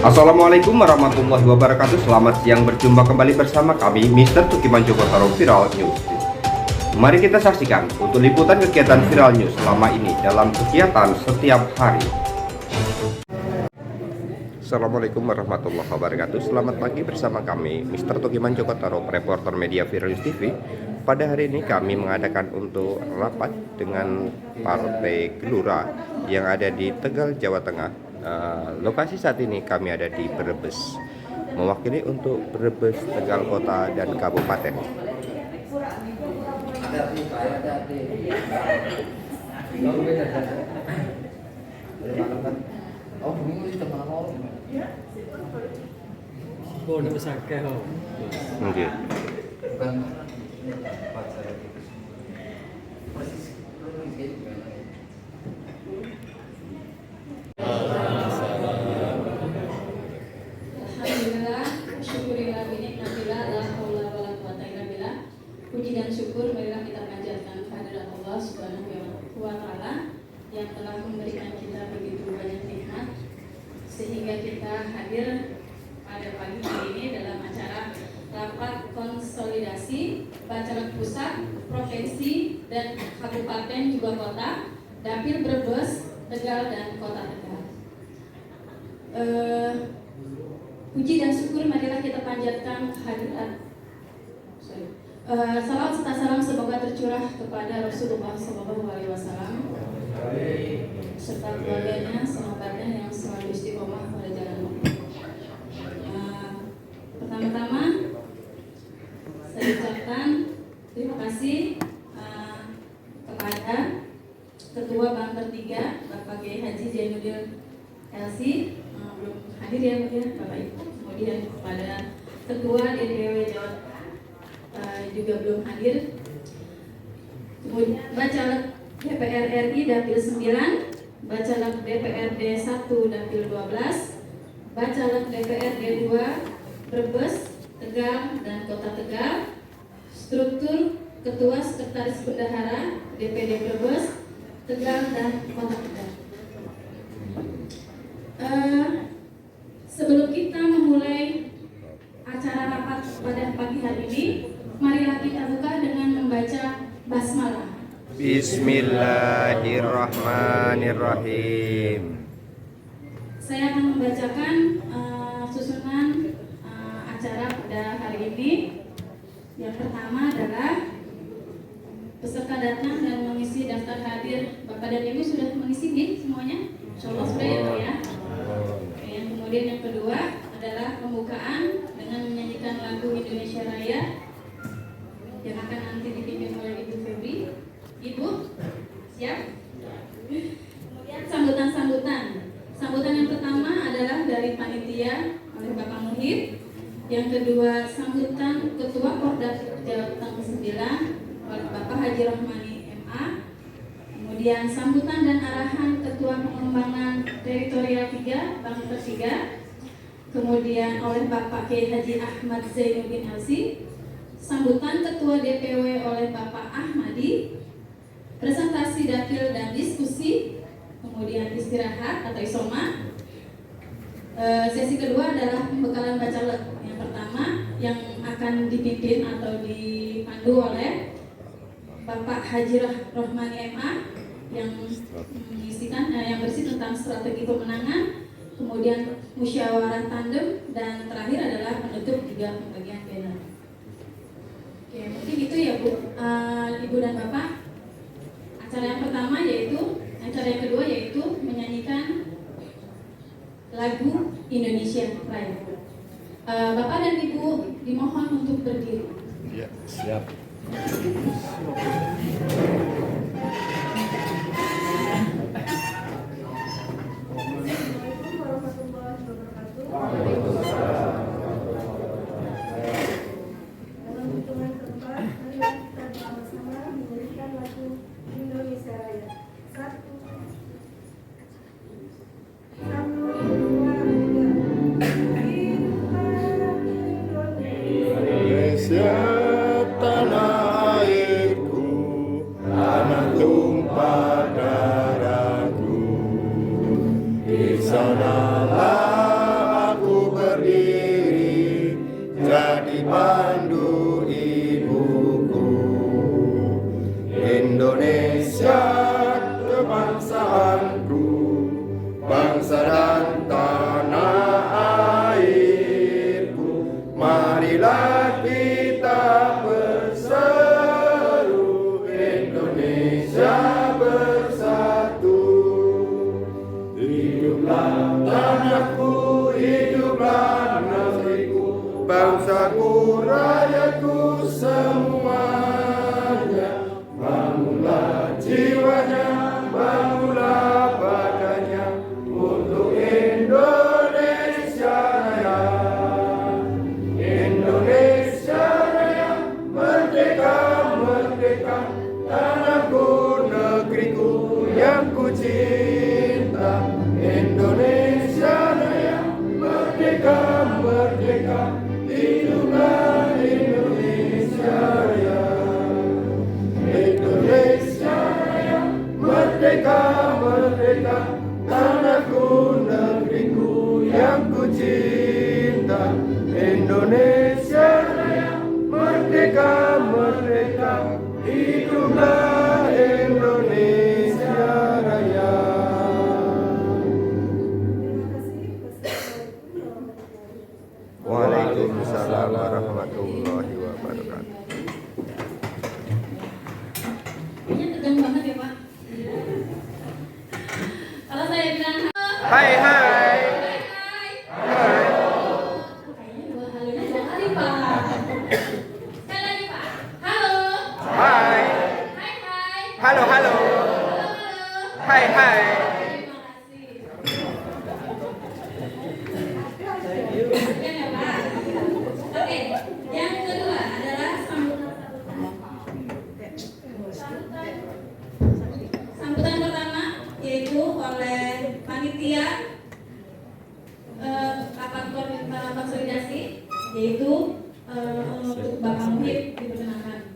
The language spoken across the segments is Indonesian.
Assalamualaikum warahmatullahi wabarakatuh. Selamat siang, berjumpa kembali bersama kami Mr. Tukiman Jogotaro Viral News. Mari kita saksikan untuk liputan kegiatan Viral News selama ini dalam kegiatan setiap hari. Assalamualaikum warahmatullahi wabarakatuh. Selamat pagi bersama kami Mr. Tukiman Jogotaro, reporter media Viral News TV. Pada hari ini kami mengadakan untuk rapat dengan Partai Gelora yang ada di Tegal, Jawa Tengah. Lokasi saat ini kami ada di Brebes, mewakili untuk Brebes, Tegal Kota dan Kabupaten. Puji dan syukur marilah kita panjatkan kehadirat Allah Subhanahu wa Ta'ala yang telah memberikan kita begitu banyak nikmat sehingga kita hadir pada pagi hari ini dalam acara rapat konsolidasi Bacalek Pusat, Provinsi dan Kabupaten juga Kota, Dapil Brebes, Tegal dan Kota Tegal. Puji dan syukur marilah kita panjatkan kehadirat. Salam serta salam semoga tercurah kepada Rasulullah SAW serta keluarganya, sahabatnya yang selalu istiqomah pada jalan Allah. Pertama-tama saya ucapkan terima kasih kepada Ketua Banter 3 Bapak Kiai Haji Zainuddin LC, belum hadir ya Bapak Ibu. Kemudian kepada Ketua DPW Jawa juga belum hadir. Kemudian Bacalek DPR RI Dapil 9, Bacalek DPRD 1 Dapil 12, Bacalek DPRD 2 Brebes, Tegal dan Kota Tegal, struktur Ketua Sekretaris Bendahara DPD Brebes, Tegal dan Kota Tegal. Sebelum kita memulai acara rapat pada pagi hari ini, marilah kita buka dengan membaca basmalah. Bismillahirrahmanirrahim. Saya akan membacakan susunan acara pada hari ini. Yang pertama adalah peserta datang dan mengisi daftar hadir. Bapak dan Ibu sudah mengisi nih semuanya? Insyaallah sudah ya. Yang kemudian yang kedua adalah pembukaan dengan menyanyikan lagu Indonesia Raya yang akan nanti dipimpin oleh Ibu Febri. Ibu, siap? Kemudian sambutan. Sambutan yang pertama adalah dari panitia oleh Bapak Muhib. Yang kedua sambutan Ketua Porda Jawa Tengah 9 oleh Bapak Haji Rohmani MA. Kemudian sambutan dan arahan Ketua Pengembangan Teritorial 3 Banter 3. Kemudian oleh Bapak Kiai Haji Ahmad Zainuddin LC. Sambutan Ketua DPW oleh Bapak Ahmadi. Presentasi dapil dan diskusi. Kemudian istirahat atau isoma. Sesi kedua adalah pembekalan bacalek. Yang pertama yang akan dipimpin atau dipandu oleh Bapak Haji Rohmani MA yang mengisikan yang bersih tentang strategi pemenangan, kemudian musyawarah tandem, dan terakhir adalah penutup 3 pembagian banner. Oke, mungkin itu ya Bu, Ibu dan Bapak. Acara yang pertama acara yang kedua yaitu menyanyikan lagu Indonesia Raya. Bapak dan Ibu dimohon untuk berdiri. Ya, siap. Tanah airku pandu ibuku. Indonesia kebangsaanku, bangsa dan tanah airku. Marilah kita berseru, Indonesia bersatu. Hiduplah tanahku, hiduplah negeriku, bangsaku, rakyatku semuanya. Bangunlah jiwanya, bangunlah badannya untuk Indonesia Raya. Indonesia Raya, merdeka, merdeka, tanahku, negeriku yang ku cinta. Indonesia Raya, merdeka, merdeka, hiduplah Indonesia Raya. Indonesia Raya, merdeka, merdeka, tanahku, negeriku yang ku cinta. Indonesia Raya, merdeka, merdeka, hiduplah Indonesia Raya. Waalaikumsalam warahmatullahi wabarakatuh. Kayaknya tegang banget ya Pak. Kalau saya bilang Hai hai. hai, Hai. kayaknya halonya 2 kali Pak. Sekali lagi Pak. Halo. Hai. Hai hai. Halo halo. Halo. Hai hai. Terima kasih. Sekian ya Pak. Oke, yang kedua adalah sambutan pertama yaitu oleh panitia rapat konsolidasi yaitu untuk Bapak Muhib diperkenalkan.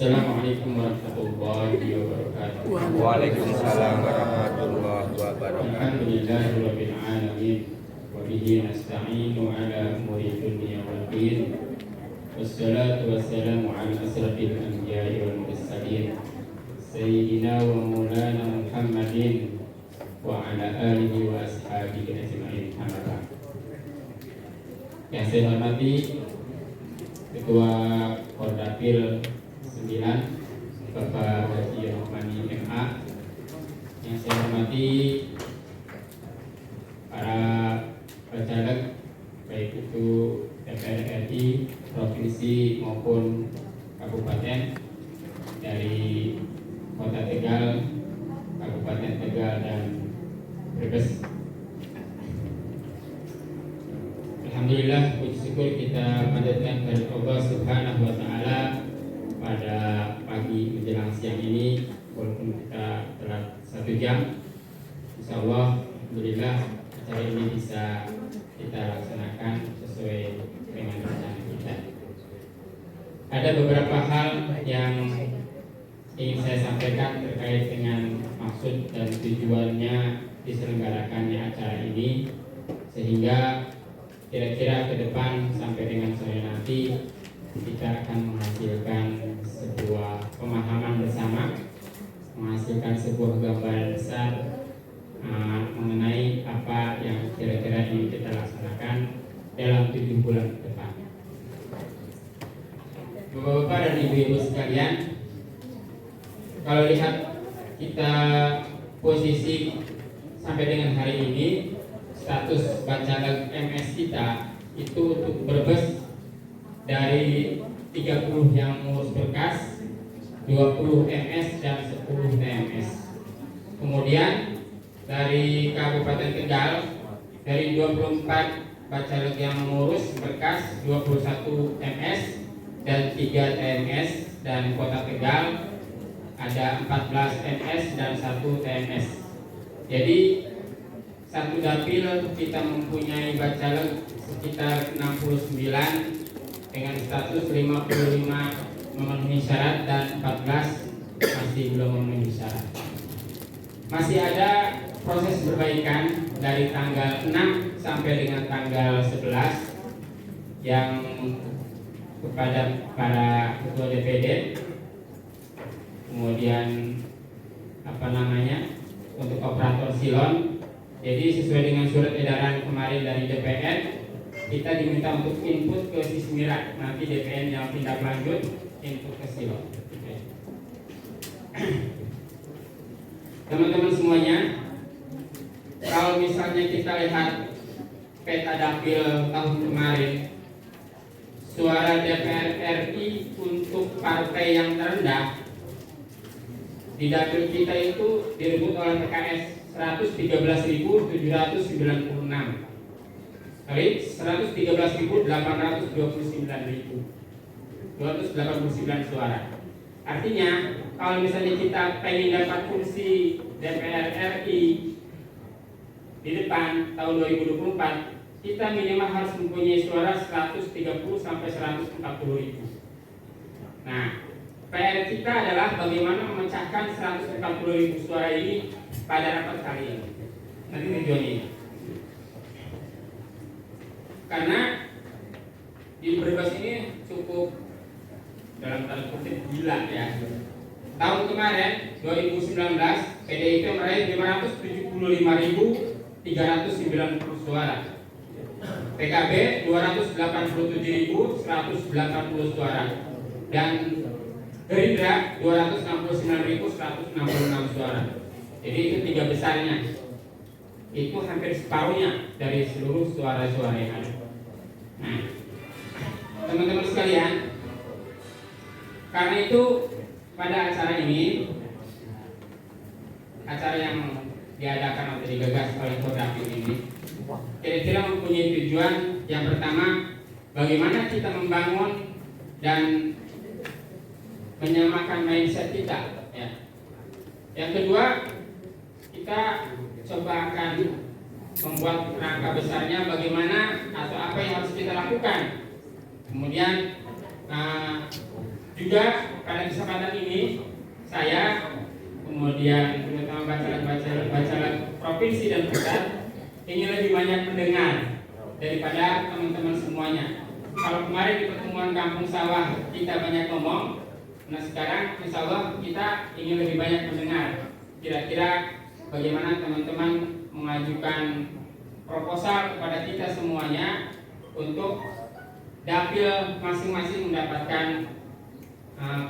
Assalamualaikum warahmatullahi wabarakatuh. Waalaikumsalam warahmatullahi wabarakatuh. Alhamdulillahirabbil alamin wa bihi nasta'inu ala umuri dunya wal din. Wassalatu wassalamu ala asrafil anbiya'i wal mursalin sayyidina wa maulana Muhammadin wa ala alihi wa ashabihi ajma'in. Yang saya hormati Ketua Kordapil 9 Bapak Haji Rohmani MA, yang saya hormati para pecaleg baik itu DPR RI provinsi maupun kabupaten dari Kota Tegal, Kabupaten Tegal dan Brebes. Alhamdulillah, puji syukur kita panjatkan kepada Allah Subhanahu wa taala pada pagi menjelang siang ini, walaupun kita telah 1 jam. Insyaallah, alhamdulillah acara ini bisa kita laksanakan sesuai dengan rencana kita. Ada beberapa hal yang ingin saya sampaikan terkait dengan maksud dan tujuannya diselenggarakannya acara ini, sehingga kira-kira ke depan sampai dengan sore nanti kita akan menghasilkan sebuah pemahaman bersama, menghasilkan sebuah gambaran besar mengenai apa yang kira-kira ingin kita laksanakan dalam 7 bulan ke depan. Bapak-bapak dan ibu-ibu sekalian, kalau lihat kita posisi sampai dengan hari ini, status Bacalek MS kita itu untuk Brebes dari 30 yang mengurus berkas, 20 MS dan 10 TMS. Kemudian dari Kabupaten Tegal, dari 24 Bacalek yang mengurus berkas, 21 MS dan 3 TMS, dan Kota Tegal ada 14 MS dan 1 TMS. Jadi satu dapil kita mempunyai bacalek sekitar 69 dengan status 55 memenuhi syarat dan 14 masih belum memenuhi syarat. Masih ada proses perbaikan dari tanggal 6 sampai dengan tanggal 11 yang kepada para ketua DPD, kemudian untuk operator silon. Jadi sesuai dengan surat edaran kemarin dari DPN, kita diminta untuk input ke Sismira, nanti DPN yang tindak lanjut input ke silon. Teman-teman semuanya, kalau misalnya kita lihat peta dapil tahun kemarin, suara DPR RI untuk partai yang terendah di dapil kita itu direbut oleh PKS 113.796 kali 113.829.289 suara. Artinya kalau misalnya kita pengen dapat kursi DPR RI di depan tahun 2024, kita minimal harus mempunyai suara 130 sampai 140 ribu. Nah, PR kita adalah bagaimana memecahkan 140 ribu suara ini pada rapat kali ini. Nanti tujuannya. Karena di Brebes ini cukup dalam tanda kutip gila ya. Tahun kemarin 2019 PDIP meraih 575.390 suara. PKB 287.180 suara dan Gerindra 269.166 suara. Jadi itu 3 besarnya. Itu hampir separuhnya dari seluruh suara-suara yang ada. Nah, teman-teman sekalian, karena itu pada acara ini, acara yang diadakan atau digagas oleh Kodapil ini, kira-kira mempunyai tujuan yang pertama, bagaimana kita membangun dan menyamakan mindset kita. Ya. Yang kedua, kita coba akan membuat kerangka besarnya bagaimana atau apa yang harus kita lakukan. Kemudian juga pada kesempatan ini saya kemudian terutama bacalek provinsi dan pusat ingin lebih banyak mendengar daripada teman-teman semuanya. Kalau kemarin di pertemuan Kampung Sawah kita banyak ngomong, nah sekarang insya Allah kita ingin lebih banyak mendengar. Kira-kira bagaimana teman-teman mengajukan proposal kepada kita semuanya untuk dapil masing-masing mendapatkan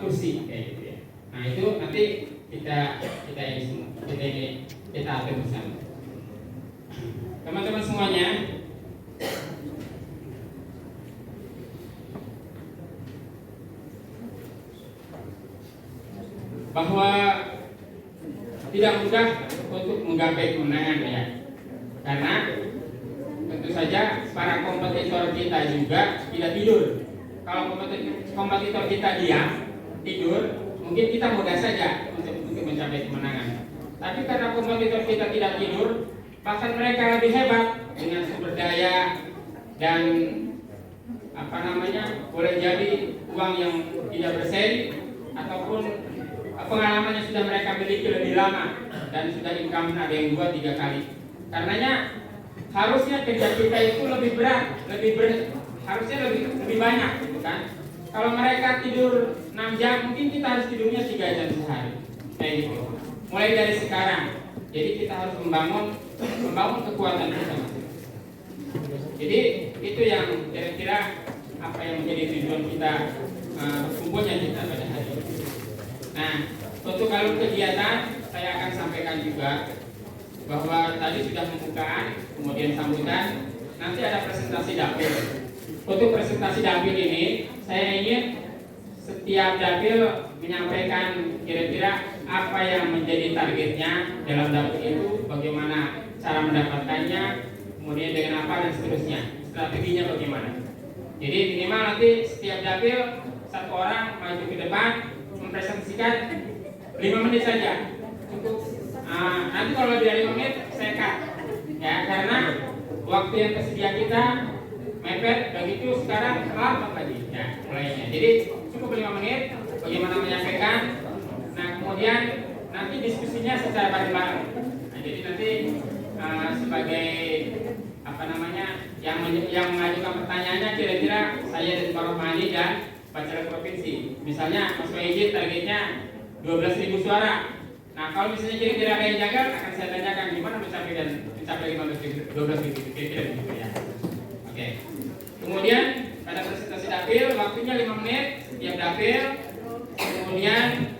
kursi kayak gitu ya. Nah itu nanti kita atur bersama. Teman-teman semuanya, bahwa tidak mudah untuk menggapai kemenangan ya, karena tentu saja para kompetitor kita juga tidak tidur. Kalau kompetitor kita diam, tidur, mungkin kita mudah saja untuk mencapai kemenangan. Tapi karena kompetitor kita tidak tidur, bahkan mereka lebih hebat dengan sumber daya dan boleh jadi uang yang tidak berseri ataupun pengalaman yang sudah mereka miliki lebih lama dan sudah income ada yang 2-3 kali. Karenanya harusnya kerja kita itu lebih berat, harusnya lebih banyak gitu kan. Kalau mereka tidur 6 jam, mungkin kita harus tidurnya 3 jam sehari. Kayak gitu. Mulai dari sekarang. Jadi kita harus membangun kekuatan kita. Jadi itu yang kira-kira apa yang menjadi tujuan kita berkumpulnya kita pada hari ini. Nah, untuk alur kegiatan saya akan sampaikan juga bahwa tadi sudah pembukaan, kemudian sambutan, nanti ada presentasi dapil. Untuk presentasi dapil ini, saya ingin setiap dapil menyampaikan kira-kira apa yang menjadi targetnya dalam dapil itu, bagaimana cara mendapatkannya, kemudian dengan apa dan seterusnya, strateginya bagaimana. Jadi minimal nanti setiap dapil satu orang maju ke depan mempresentasikan 5 menit saja cukup. Nanti kalau lebih dari 5 menit saya cut ya, karena waktu yang tersedia kita mepet, begitu sekarang terlambat lagi ya mulainya. Jadi cukup 5 menit bagaimana menyampaikan. Nah kemudian nanti diskusinya secara bareng-bareng. Nah, jadi nanti sebagai yang mengajukan pertanyaannya kira-kira saya dari Pak Rohmani dan Pak Caleg Provinsi. Misalnya Mas Wahid targetnya 12.000 suara. Nah kalau misalnya kira-kira ada yang gagal, akan saya tanyakan gimana mencapai 12.000 kira-kira begitu ya. Oke. Kemudian pada presentasi dapil waktunya 5 menit setiap dapil. Kemudian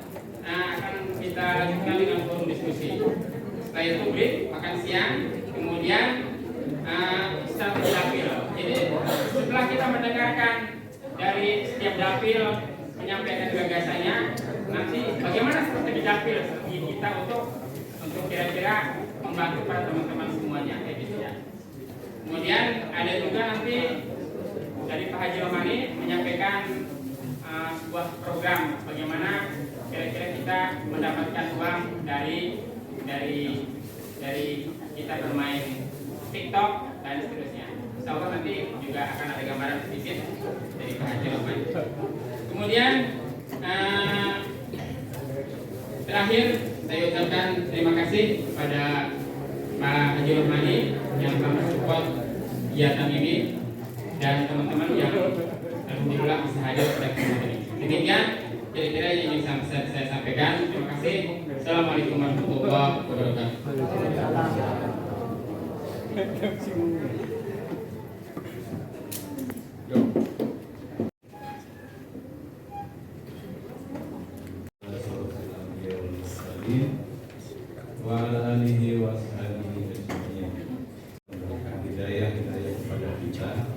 akan kita lanjutkan dengan forum diskusi. Setelah itu break makan siang. Kemudian strategi dapil. Jadi setelah kita mendengarkan dari setiap dapil menyampaikan gagasannya, nanti bagaimana strategi dapil kita untuk kira-kira membantu para teman-teman semuanya kayak gitu ya. Kemudian ada juga nanti dari Pak Haji Rohmani menyampaikan sebuah program bagaimana kira-kira kita mendapatkan uang dari kita bermain TikTok dan seterusnya. Insya Allah nanti juga akan ada gambaran sedikit dari Pak Haji Rohmani. Kemudian terakhir saya ucapkan terima kasih kepada Pak Haji Rohmani yang telah mensupport kegiatan ini dan teman-teman yang alhamdulillah bisa hadir pada kesempatan ini. Demikian kira-kira yang ingin saya sampaikan. Terima kasih. Assalamualaikum warahmatullahi wabarakatuh. Wa ala alihi wa sahbihi ajma'in. Memberikan hidayah kepada kita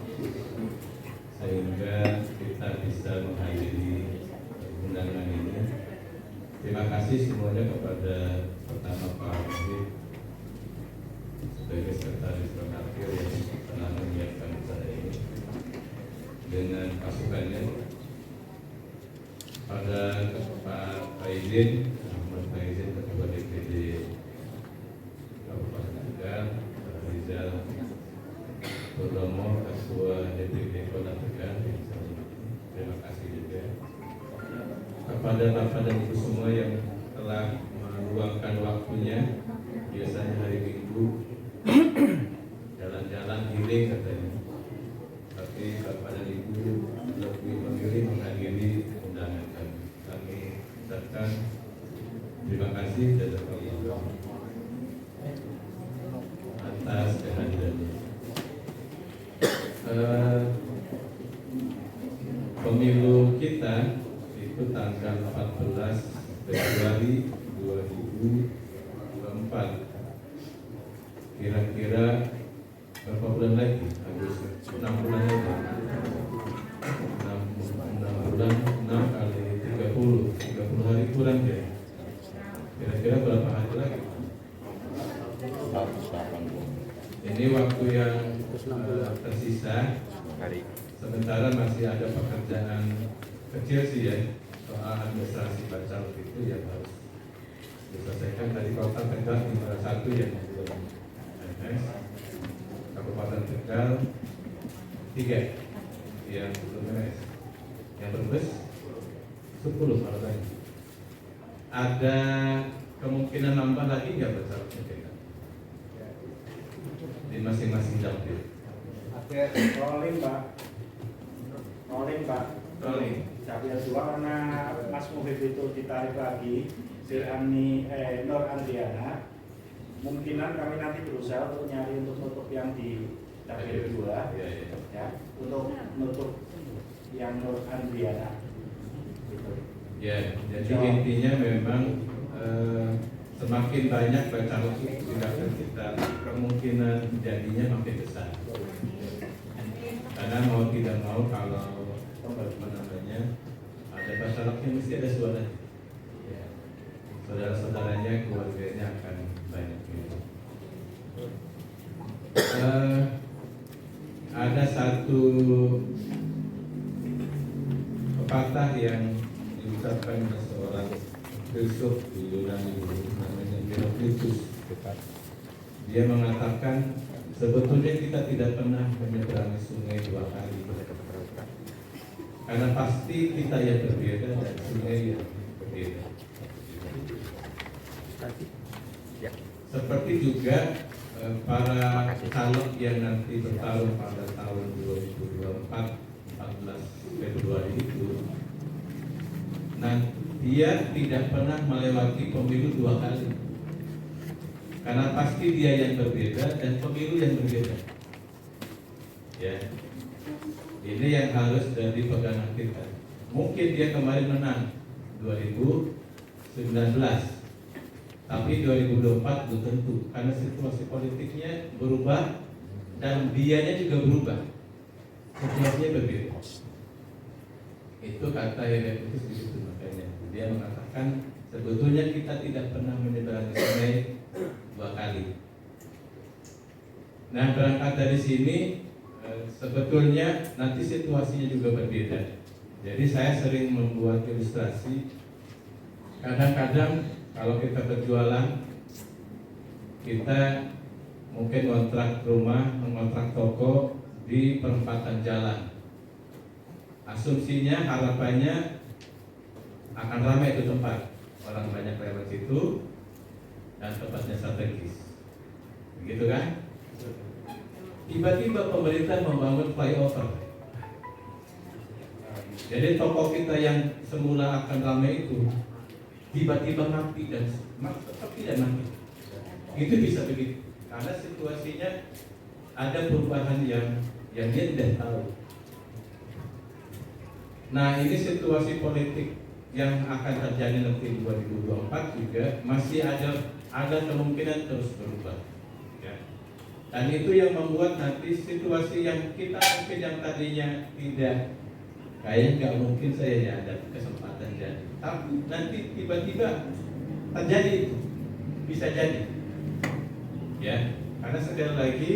sehingga kita bisa menghadiri undangan ini. Terima kasih semuanya kepada pertama Pak Wahid sebagai sekretaris Penakir yang telah menyiapkan acara ini dengan pasukannya, pada Pak Faizin Ketua DPD Kabupaten Tegal, Rizal Purnomo Ketua DPD Kota Tegal. Terima kasih juga kepada Bapak dan Ibu semua yang telah meluangkan waktunya. Biasanya hari Minggu jalan-jalan healing katanya, tapi Bapak dan Ibu lebih memilih menghadiri undangan kami. Kami ucapkan terima kasih jazakallah atas kehadirannya. Pemilu kita itu tanggal 14 Februari 2024. Kira-kira berapa bulan lagi? Agustus 6 bulan lagi. 6 bulan, 6 kali 30 hari kurang ya. Kira-kira berapa hari lagi? Ini waktu yang tersisa. Sementara masih ada pekerjaan kecil sih ya, soal administrasi bacalek itu yang harus diselesaikan. Tadi Kota Tegal tinggal 1 yang belum MS, Kabupaten Tegal 3 yang belum MS, yang berbes 10 malah lagi. Ada kemungkinan nambah lagi nggak bacaleknya di masing-masing dapil? Rolling Pak. Dapil 2 karena Mas Muhib itu ditarik lagi, si Nur Andriana. Mungkinan kami nanti berusaha untuk nyari untuk nutup yang di dapil 2, ya, untuk nutup yang Nur Andriana. Gitu. Ya, jadi intinya memang semakin banyak bacalek di dapil kita, kemungkinan jadinya makin besar. Karena mau tidak mau kalau ada bacaleknya mesti ada suara. Ya. Saudara-saudaranya, keluarganya akan banyak. Ada satu pepatah diungkapkan oleh seorang filsuf di Yunani namanya Heraclitus. Dia mengatakan sebetulnya kita tidak pernah menyeberangi sungai 2 kali, karena pasti kita yang berbeda dan sungai yang berbeda. Seperti juga para caleg yang nanti bertarung pada tahun 2024 14 Februari itu, nah dia tidak pernah melewati pemilu 2 kali, karena pasti dia yang berbeda dan pemilu yang berbeda. Ya, ini yang harus jadi pegangan kita. Mungkin dia kemarin menang 2019, tapi 2024 belum tentu, karena situasi politiknya berubah dan dianya juga berubah, situasinya berbeda. Itu kata Heraclitus itu, makanya dia mengatakan sebetulnya kita tidak pernah menyeberangi sungai 2 kali. Nah, berangkat dari sini sebetulnya nanti situasinya juga berbeda. Jadi saya sering membuat ilustrasi. Kadang-kadang kalau kita berjualan, kita mungkin kontrak rumah, mengontrak toko di perempatan jalan. Asumsinya, harapannya akan ramai itu tempat, orang banyak lewat situ dan tempatnya strategis, begitu kan? Tiba-tiba pemerintah membangun flyover. Jadi toko kita yang semula akan ramai itu tiba-tiba mati dan tetap tidak mati. Itu bisa begitu, karena situasinya ada perubahan yang dia tidak tahu. Nah, ini situasi politik yang akan terjadi nanti 2024 juga masih ada kemungkinan terus berubah. Ya. Dan itu yang membuat nanti situasi yang kita mungkin yang tadinya tidak, kayaknya nggak mungkin saya ya ada kesempatan jadi, tapi nanti tiba-tiba terjadi itu, bisa jadi. Ya, karena sekali lagi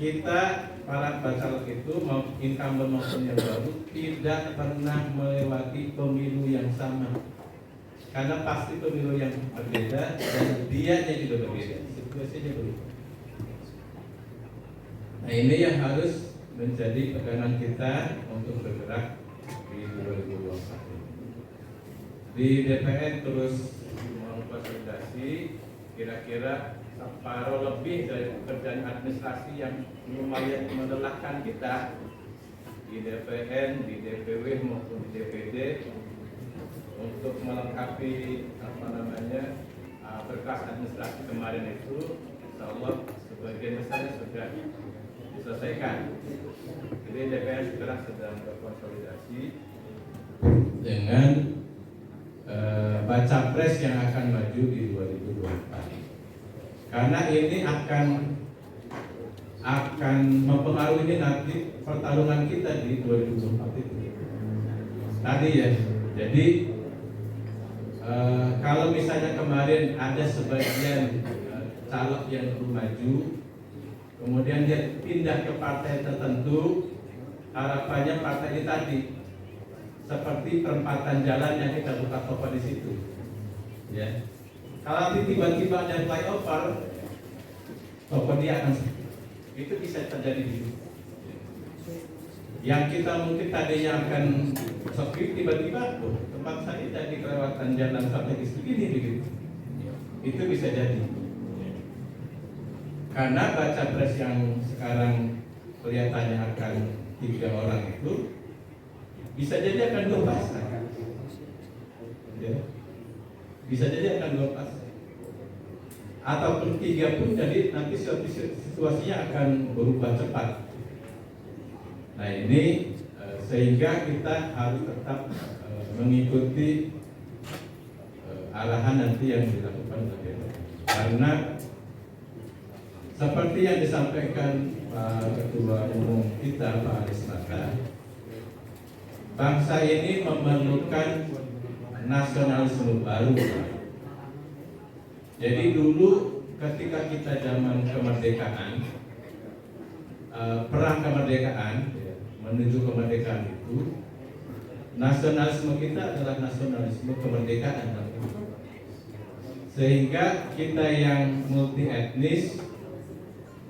kita para bacalek itu mau incumbent maupun yang baru tidak pernah melewati pemilu yang sama, karena pasti pemilu yang berbeda dan dianya juga berbeda, situasinya berbeda. Nah, ini yang harus menjadi pegangan kita untuk bergerak di 2024 ini. Di DPR terus mengkonsolidasi kira-kira separuh lebih dari pekerjaan administrasi yang lumayan melelahkan kita di DPN, di DPW maupun di DPD untuk melengkapi berkas administrasi kemarin itu. Insya Allah sebagian besarnya sudah diselesaikan. Jadi DPR sekarang sedang berkonsolidasi dengan baca pres yang akan maju di 2024. Karena ini akan mempengaruhi nanti pertarungan kita di 2024 itu. Tadi ya, jadi kalau misalnya kemarin ada sebagian caleg yang belum maju, kemudian dia pindah ke partai tertentu, harapannya partai ini tadi seperti perempatan jalan yang kita buka toko di situ. Ya. Kalau tiba-tiba ada flyover, toko dia akan itu bisa terjadi di situ. Yang kita mungkin tadinya akan sepi, tiba-tiba tempat saya jadi kelewatan jalan strategis begini begitu. Itu bisa jadi. Karena baca pres yang sekarang kelihatannya akan 3 orang itu bisa jadi akan 2 pasang. Ya. Bisa jadi akan 2 pasang. Ataupun 3 pun, jadi nanti situasinya akan berubah cepat. Nah, ini sehingga kita harus tetap mengikuti arahan nanti yang dilakukan oleh DPR. Karena seperti yang disampaikan Pak Ketua Umum kita, Pak Anies Mata, bangsa ini memerlukan nasionalisme baru. Jadi dulu ketika kita zaman kemerdekaan, perang kemerdekaan menuju kemerdekaan itu, nasionalisme kita adalah nasionalisme kemerdekaan. Sehingga kita yang multi etnis,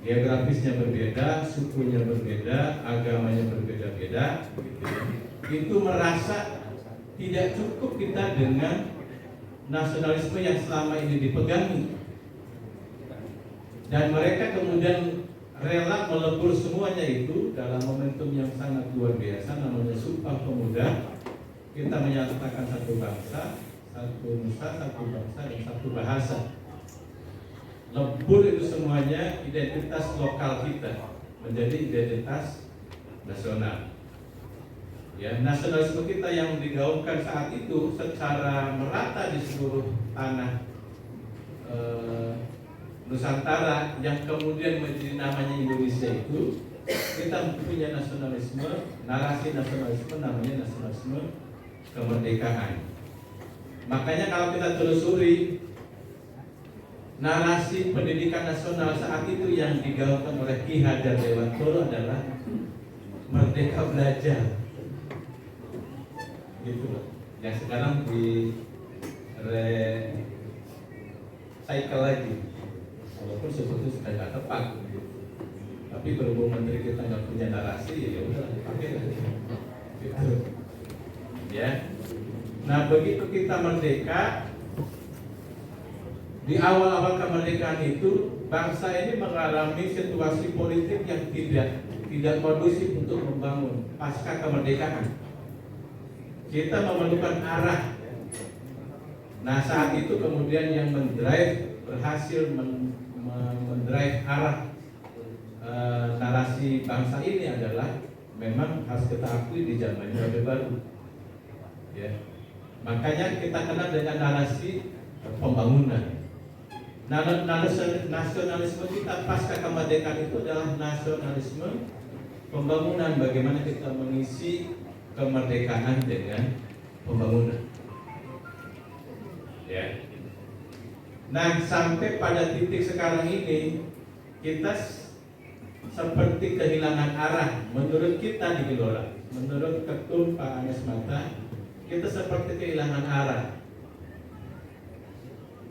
geografisnya berbeda, sukunya berbeda, agamanya berbeda-beda, itu merasa tidak cukup kita dengan nasionalisme yang selama ini dipegangi, dan mereka kemudian rela melebur semuanya itu dalam momentum yang sangat luar biasa, namanya Sumpah Pemuda. Kita menyatakan satu bangsa, satu nusa, satu bangsa, dan satu bahasa. Lebur itu semuanya identitas lokal kita menjadi identitas nasional. Ya, nasionalisme kita yang digaungkan saat itu secara merata di seluruh tanah Nusantara, yang kemudian menjadi namanya Indonesia itu, kita punya nasionalisme, narasi nasionalisme namanya nasionalisme kemerdekaan. Makanya kalau kita telusuri narasi pendidikan nasional saat itu yang digaungkan oleh Ki Hajar Dewantoro adalah Merdeka Belajar. Gitu loh. Yang sekarang di recycle lagi, walaupun sebetulnya sudah tidak tepat gitu. Tapi berhubung menteri kita nggak punya narasi, ya udah dipakai lah gitu. Ya. Nah, begitu kita merdeka, di awal-awal kemerdekaan itu bangsa ini mengalami situasi politik yang tidak kondusif untuk membangun pasca kemerdekaan. Kita memerlukan arah. Nah, saat itu kemudian yang berhasil mendrive arah narasi bangsa ini adalah memang harus kita akui di zaman Orde Baru. Ya. Makanya kita kenal dengan narasi pembangunan. Nasionalisme kita pasca kemerdekaan itu adalah nasionalisme pembangunan, bagaimana kita mengisi kemerdekaan dengan pembangunan. Ya. Nah, sampai pada titik sekarang ini kita seperti kehilangan arah. Menurut kita di Gelora, menurut Ketum Pak Anies Mata, kita seperti kehilangan arah.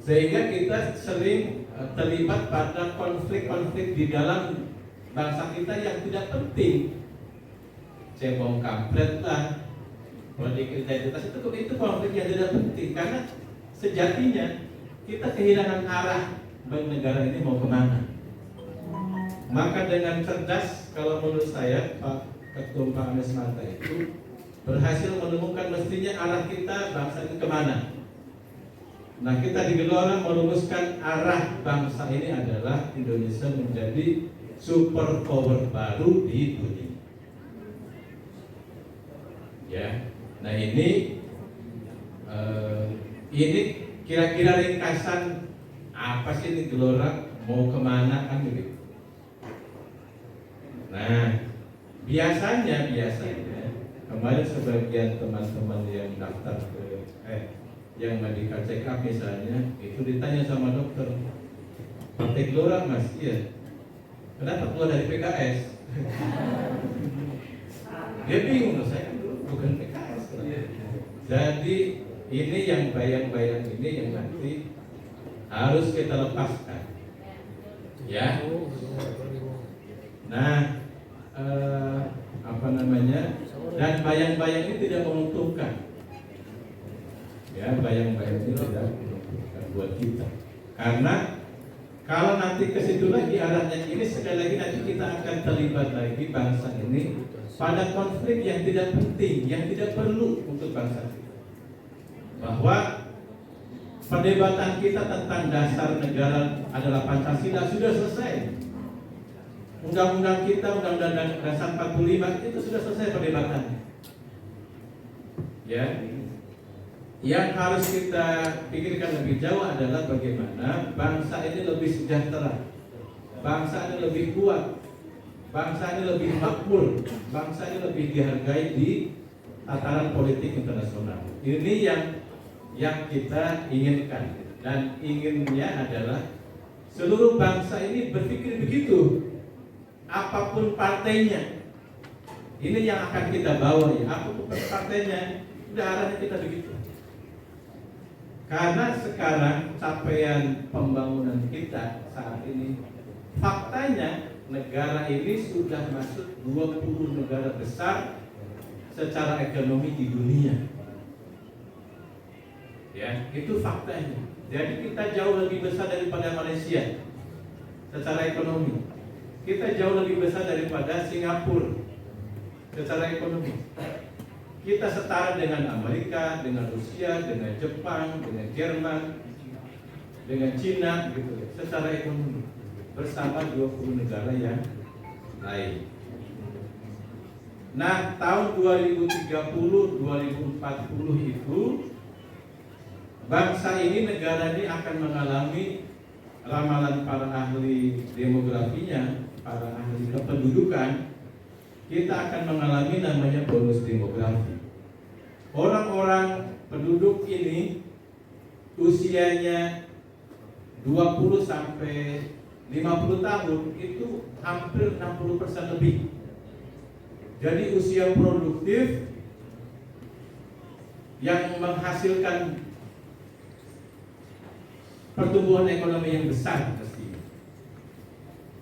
Sehingga kita sering terlibat pada konflik-konflik di dalam bangsa kita yang tidak penting. Cebong kampret lah, politik identitas itu konflik yang tidak penting, karena sejatinya kita kehilangan arah negara ini mau kemana. Maka dengan cerdas, kalau menurut saya Pak Ketum Pak Anies Mata itu berhasil menemukan mestinya arah kita bangsa ini kemana. Nah, kita di Gelora merumuskan arah bangsa ini adalah Indonesia menjadi super power baru di dunia. Ya, nah ini kira-kira ringkasan apa sih ini Gelora mau kemana kan begitu. Nah, biasanya kemarin sebagian teman-teman yang daftar ke yang medical check up misalnya, itu ditanya sama dokter, partai Gelora Mas, iya, kenapa keluar dari PKS? Dia bingung, saya bukan PKS. Jadi ini yang bayang-bayang ini yang nanti harus kita lepaskan, ya. Nah, dan bayang-bayang ini tidak menguntungkan, ya. Bayang-bayang ini tidak menguntungkan buat kita, karena kalau nanti ke situ lagi arahnya ini, sekali lagi nanti kita akan terlibat lagi bangsa ini pada konflik yang tidak penting, yang tidak perlu untuk bangsa kita. Bahwa perdebatan kita tentang dasar negara adalah Pancasila sudah selesai. Undang-undang kita, Undang-Undang Dasar 45 itu sudah selesai perdebatannya. Ya. Yang harus kita pikirkan lebih jauh adalah bagaimana bangsa ini lebih sejahtera, bangsa ini lebih kuat, bangsa ini lebih makmur, bangsa ini lebih dihargai di tataran politik internasional. Ini yang kita inginkan, dan inginnya adalah seluruh bangsa ini berpikir begitu, apapun partainya. Ini yang akan kita bawa ya. Apa bukan partainya? Udah arahnya kita begitu. Karena sekarang capaian pembangunan kita saat ini, faktanya negara ini sudah masuk 20 negara besar secara ekonomi di dunia. Ya, itu faktanya. Jadi kita jauh lebih besar daripada Malaysia secara ekonomi. Kita jauh lebih besar daripada Singapura secara ekonomi. Kita setara dengan Amerika, dengan Rusia, dengan Jepang, dengan Jerman, dengan Cina gitu, secara ekonomi bersama 20 negara yang lain. Nah, tahun 2030-2040 itu bangsa ini, negara ini akan mengalami, ramalan para ahli demografinya, para ahli kependudukan, kita akan mengalami namanya bonus demografi. Orang-orang penduduk ini usianya 20 sampai 50 tahun itu hampir 60% lebih. Jadi usia produktif yang menghasilkan pertumbuhan ekonomi yang besar pastinya.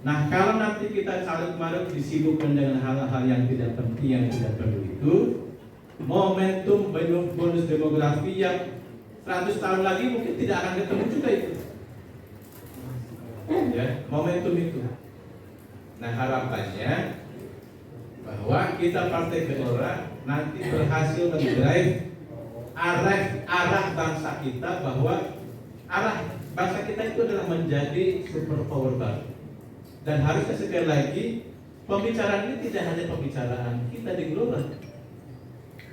Nah, kalau nanti kita carut-marut disibukkan dengan hal-hal yang tidak penting, yang tidak perlu itu, momentum bonus demografi yang 100 tahun lagi mungkin tidak akan ketemu juga itu. Ya, momentum itu. Nah, harapannya bahwa kita Partai Gelora nanti berhasil mendrive arah bangsa kita, bahwa arah bangsa kita itu adalah menjadi superpower baru. Dan harusnya sekali lagi pembicaraan ini tidak hanya pembicaraan kita di Gelora,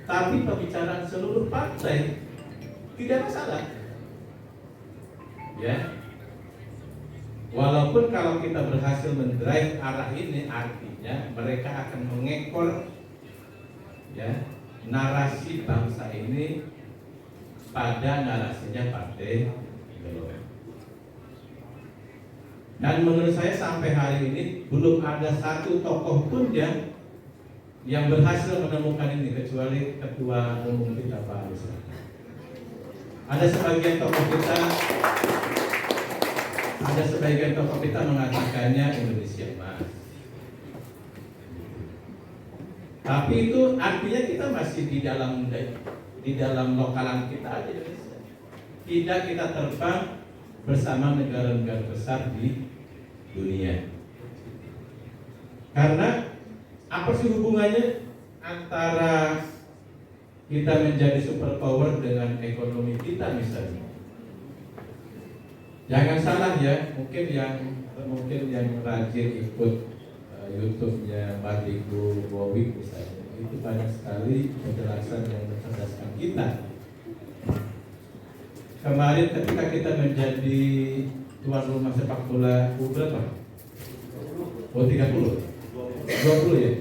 tapi pembicaraan seluruh partai, tidak masalah. Ya, walaupun kalau kita berhasil mendrive arah ini, artinya mereka akan mengekor ya narasi bangsa ini pada narasinya Partai Gelora. Dan menurut saya sampai hari ini belum ada satu tokoh pun yang berhasil menemukan ini, kecuali Ketua Umum kita Pak Anies. Ada sebagian tokoh kita mengatakannya Indonesia Emas. Tapi itu artinya kita masih di dalam lokalan kita aja Indonesia. Tidak kita terbang bersama negara-negara besar di dunia. Karena apa sih hubungannya antara kita menjadi superpower dengan ekonomi kita misalnya? Jangan salah ya, mungkin yang rajin ikut YouTube-nya Mardigu Bowik misalnya, itu banyak sekali penjelasan yang mencerdaskan kita. Kemarin ketika kita menjadi tuan rumah sepak bola berapa? 30? 20 ya?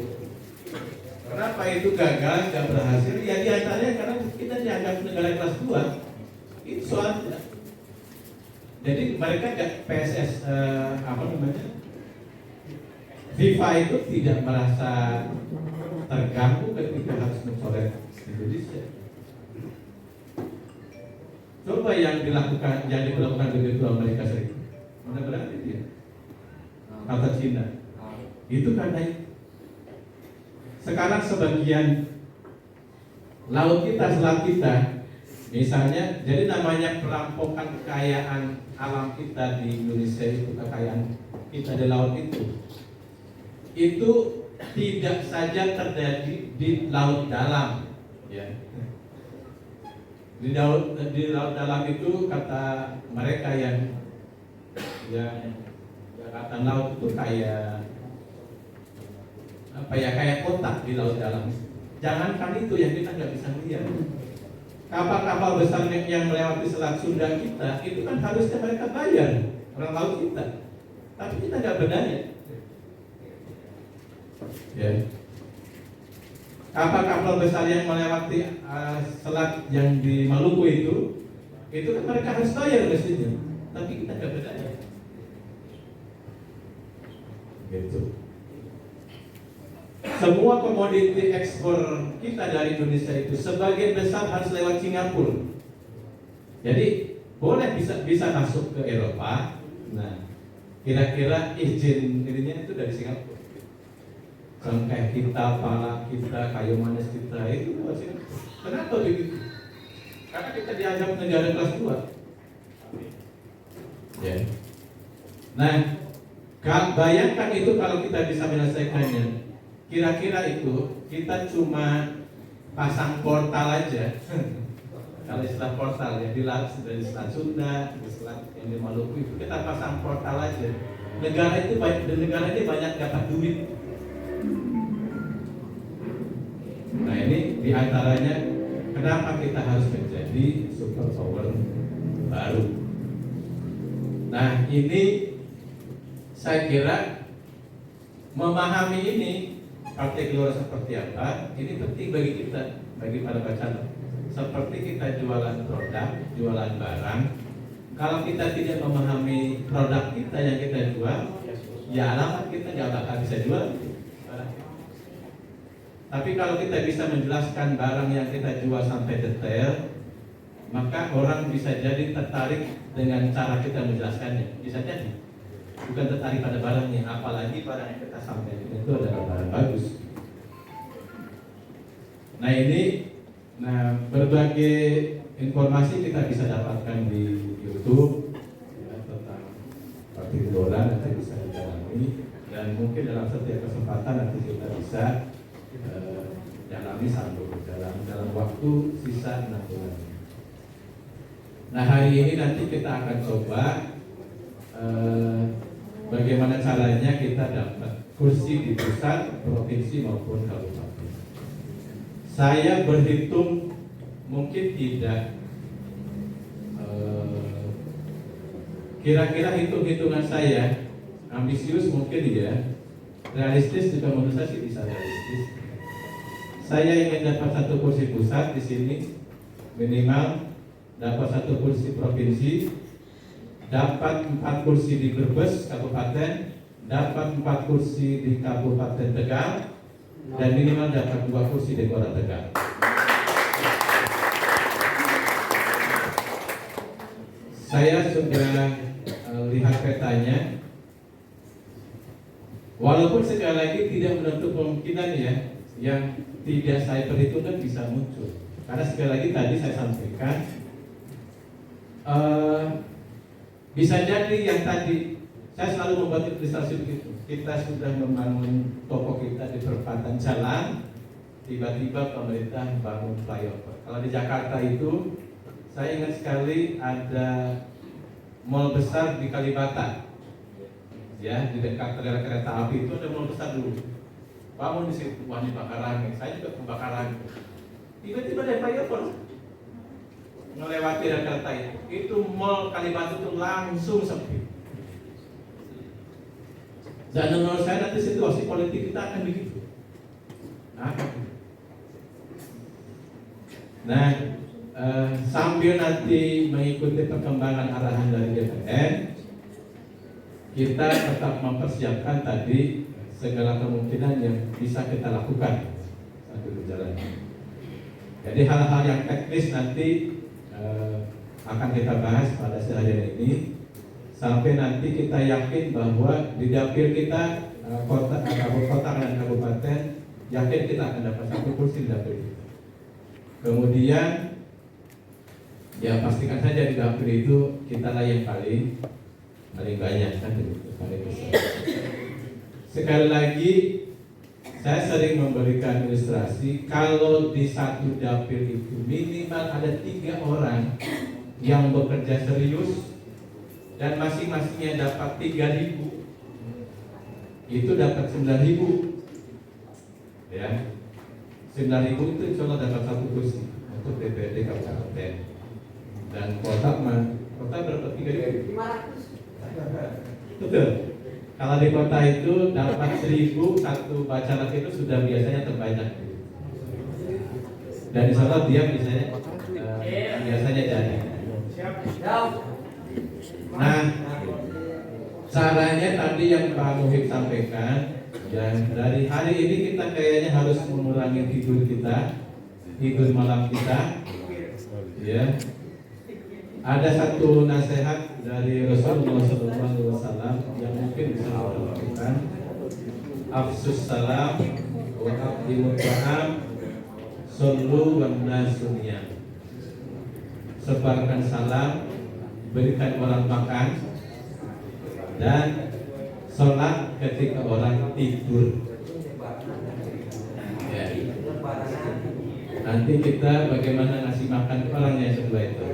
Kenapa itu gagal, nggak berhasil? Ya diantaranya karena kita dianggap negara kelas 2. Itu soalnya. Jadi mereka nggak PSS FIFA itu tidak merasa terganggu ketika harus mencoret Indonesia. Coba yang dilakukan begitu Amerika Serikat, mana berani dia? Kata Cina, itu karena sekarang sebagian laut kita, selat kita, misalnya, jadi namanya perampokan kekayaan alam kita di Indonesia itu, kekayaan kita di laut itu tidak saja terjadi di laut dalam, ya. Di laut dalam itu kata mereka yang angkatan laut itu kayak kotak di laut dalam. Jangankan itu, yang kita nggak bisa lihat. Kapal-kapal besar yang melewati Selat Sunda kita itu kan harusnya mereka bayar orang laut kita, tapi kita nggak berdaya. Ya. Kapal-kapal besar yang melewati selat yang di Maluku itu kan mereka harus bayar mestinya, tapi kita nggak berdaya. Gitu. semua komoditi ekspor kita dari Indonesia itu sebagian besar harus lewat Singapura. Jadi boleh bisa masuk ke Eropa. Nah, kira-kira izin ininya itu dari Singapura. Cengkeh kita, palak kita, kayu manis kita itu lewat Singapura. Kenapa begitu? Karena kita dianggap negara kelas 2. Ya. Nah, bayangkan itu kalau kita bisa menyelesaikannya. Kira-kira itu kita cuma pasang portal aja. Kalau istilah portal ya, di Selat Sunda, di Selat yang di Maluku itu kita pasang portal aja. Negara ini banyak dapat duit. Nah ini diantaranya kenapa kita harus menjadi super power baru. Nah ini saya kira memahami ini Partai Gelora seperti apa, ini penting bagi kita, bagi para bacaan. Seperti kita jualan produk, jualan barang, kalau kita tidak memahami produk kita yang kita jual, ya alamat kita nggak bakal bisa jual. Tapi kalau kita bisa menjelaskan barang yang kita jual sampai detail, maka orang bisa jadi tertarik dengan cara kita menjelaskannya. Bisa jadi, bukan tertarik pada barangnya, apalagi barang yang kita sampaikan itu adalah barang bagus. Nah ini, berbagai informasi kita bisa dapatkan di YouTube ya, tentang Partai Gelora, nanti bisa didalami, dan mungkin dalam setiap kesempatan nanti kita bisa jalani sambil berjalan dalam waktu sisa 6 bulan. Nah hari ini nanti kita akan coba bagaimana caranya kita dapat kursi di pusat, provinsi maupun kabupaten. Saya berhitung mungkin tidak kira-kira hitung-hitungan saya ambisius mungkin ya, realistis juga menurut saya sih bisa realistis. Saya ingin dapat 1 kursi pusat di sini, minimal dapat 1 kursi provinsi, dapat 4 kursi di Brebes kabupaten, dapat 4 kursi di Kabupaten Tegal, dan minimal dapat 2 kursi di Kota Tegal. Saya sudah lihat petanya, walaupun sekali lagi tidak menutup kemungkinan ya, yang tidak saya perhitungkan bisa muncul. Karena sekali lagi tadi saya sampaikan, bisa jadi yang tadi saya selalu membuat ilustrasi begitu. Kita sudah membangun toko kita di perempatan jalan, tiba-tiba pemerintah bangun flyover. Kalau di Jakarta itu, saya ingat sekali ada mall besar di Kalibata, ya di dekat rel kereta api itu ada mall besar dulu. Bangun di situ, wah dibakar lagi. Saya juga membakar lagi. Tiba-tiba ada flyover melewati rel kereta itu mall Kalibata itu langsung sepi. Dan menurut saya nanti situasi politik kita akan begitu. Nah, sambil nanti mengikuti perkembangan arahan dari DPR, kita tetap mempersiapkan tadi segala kemungkinan yang bisa kita lakukan sambil berjalan. Jadi hal-hal yang teknis nanti akan kita bahas pada seharian ini, sampai nanti kita yakin bahwa di dapil kita kota dan kabupaten, yakin kita akan dapat 1 kursi di dapil kita. Kemudian ya pastikan saja di dapil itu kita lah yang paling banyak kan, paling besar. Sekali lagi saya sering memberikan ilustrasi, kalau di 1 dapil itu minimal ada 3 orang yang bekerja serius dan masing-masingnya dapat 3.000, itu dapat 9.000, ya 9.000 itu insya Allah dapat 1 kursi untuk DPRD kabupaten. Dan kota berapa? 3.500. Betul. Kalau di kota itu dapat 1.000, 1 bacalek itu sudah biasanya terbanyak. Dan insya Allah dia biasanya jadi. Nah, caranya tadi yang Pak Muhib sampaikan, Dan dari hari ini kita kayaknya harus mengurangi tidur malam kita. Ya, ada satu nasihat dari Rasulullah SAW yang mungkin bisa kita lakukan. Afsus salam wa aqimut ta'am sallu wan nasu niyam. Sebarkan salam, berikan orang makan, dan sholat ketika orang tidur. Ya. Nanti kita bagaimana ngasih makan orang yang sebelah itu.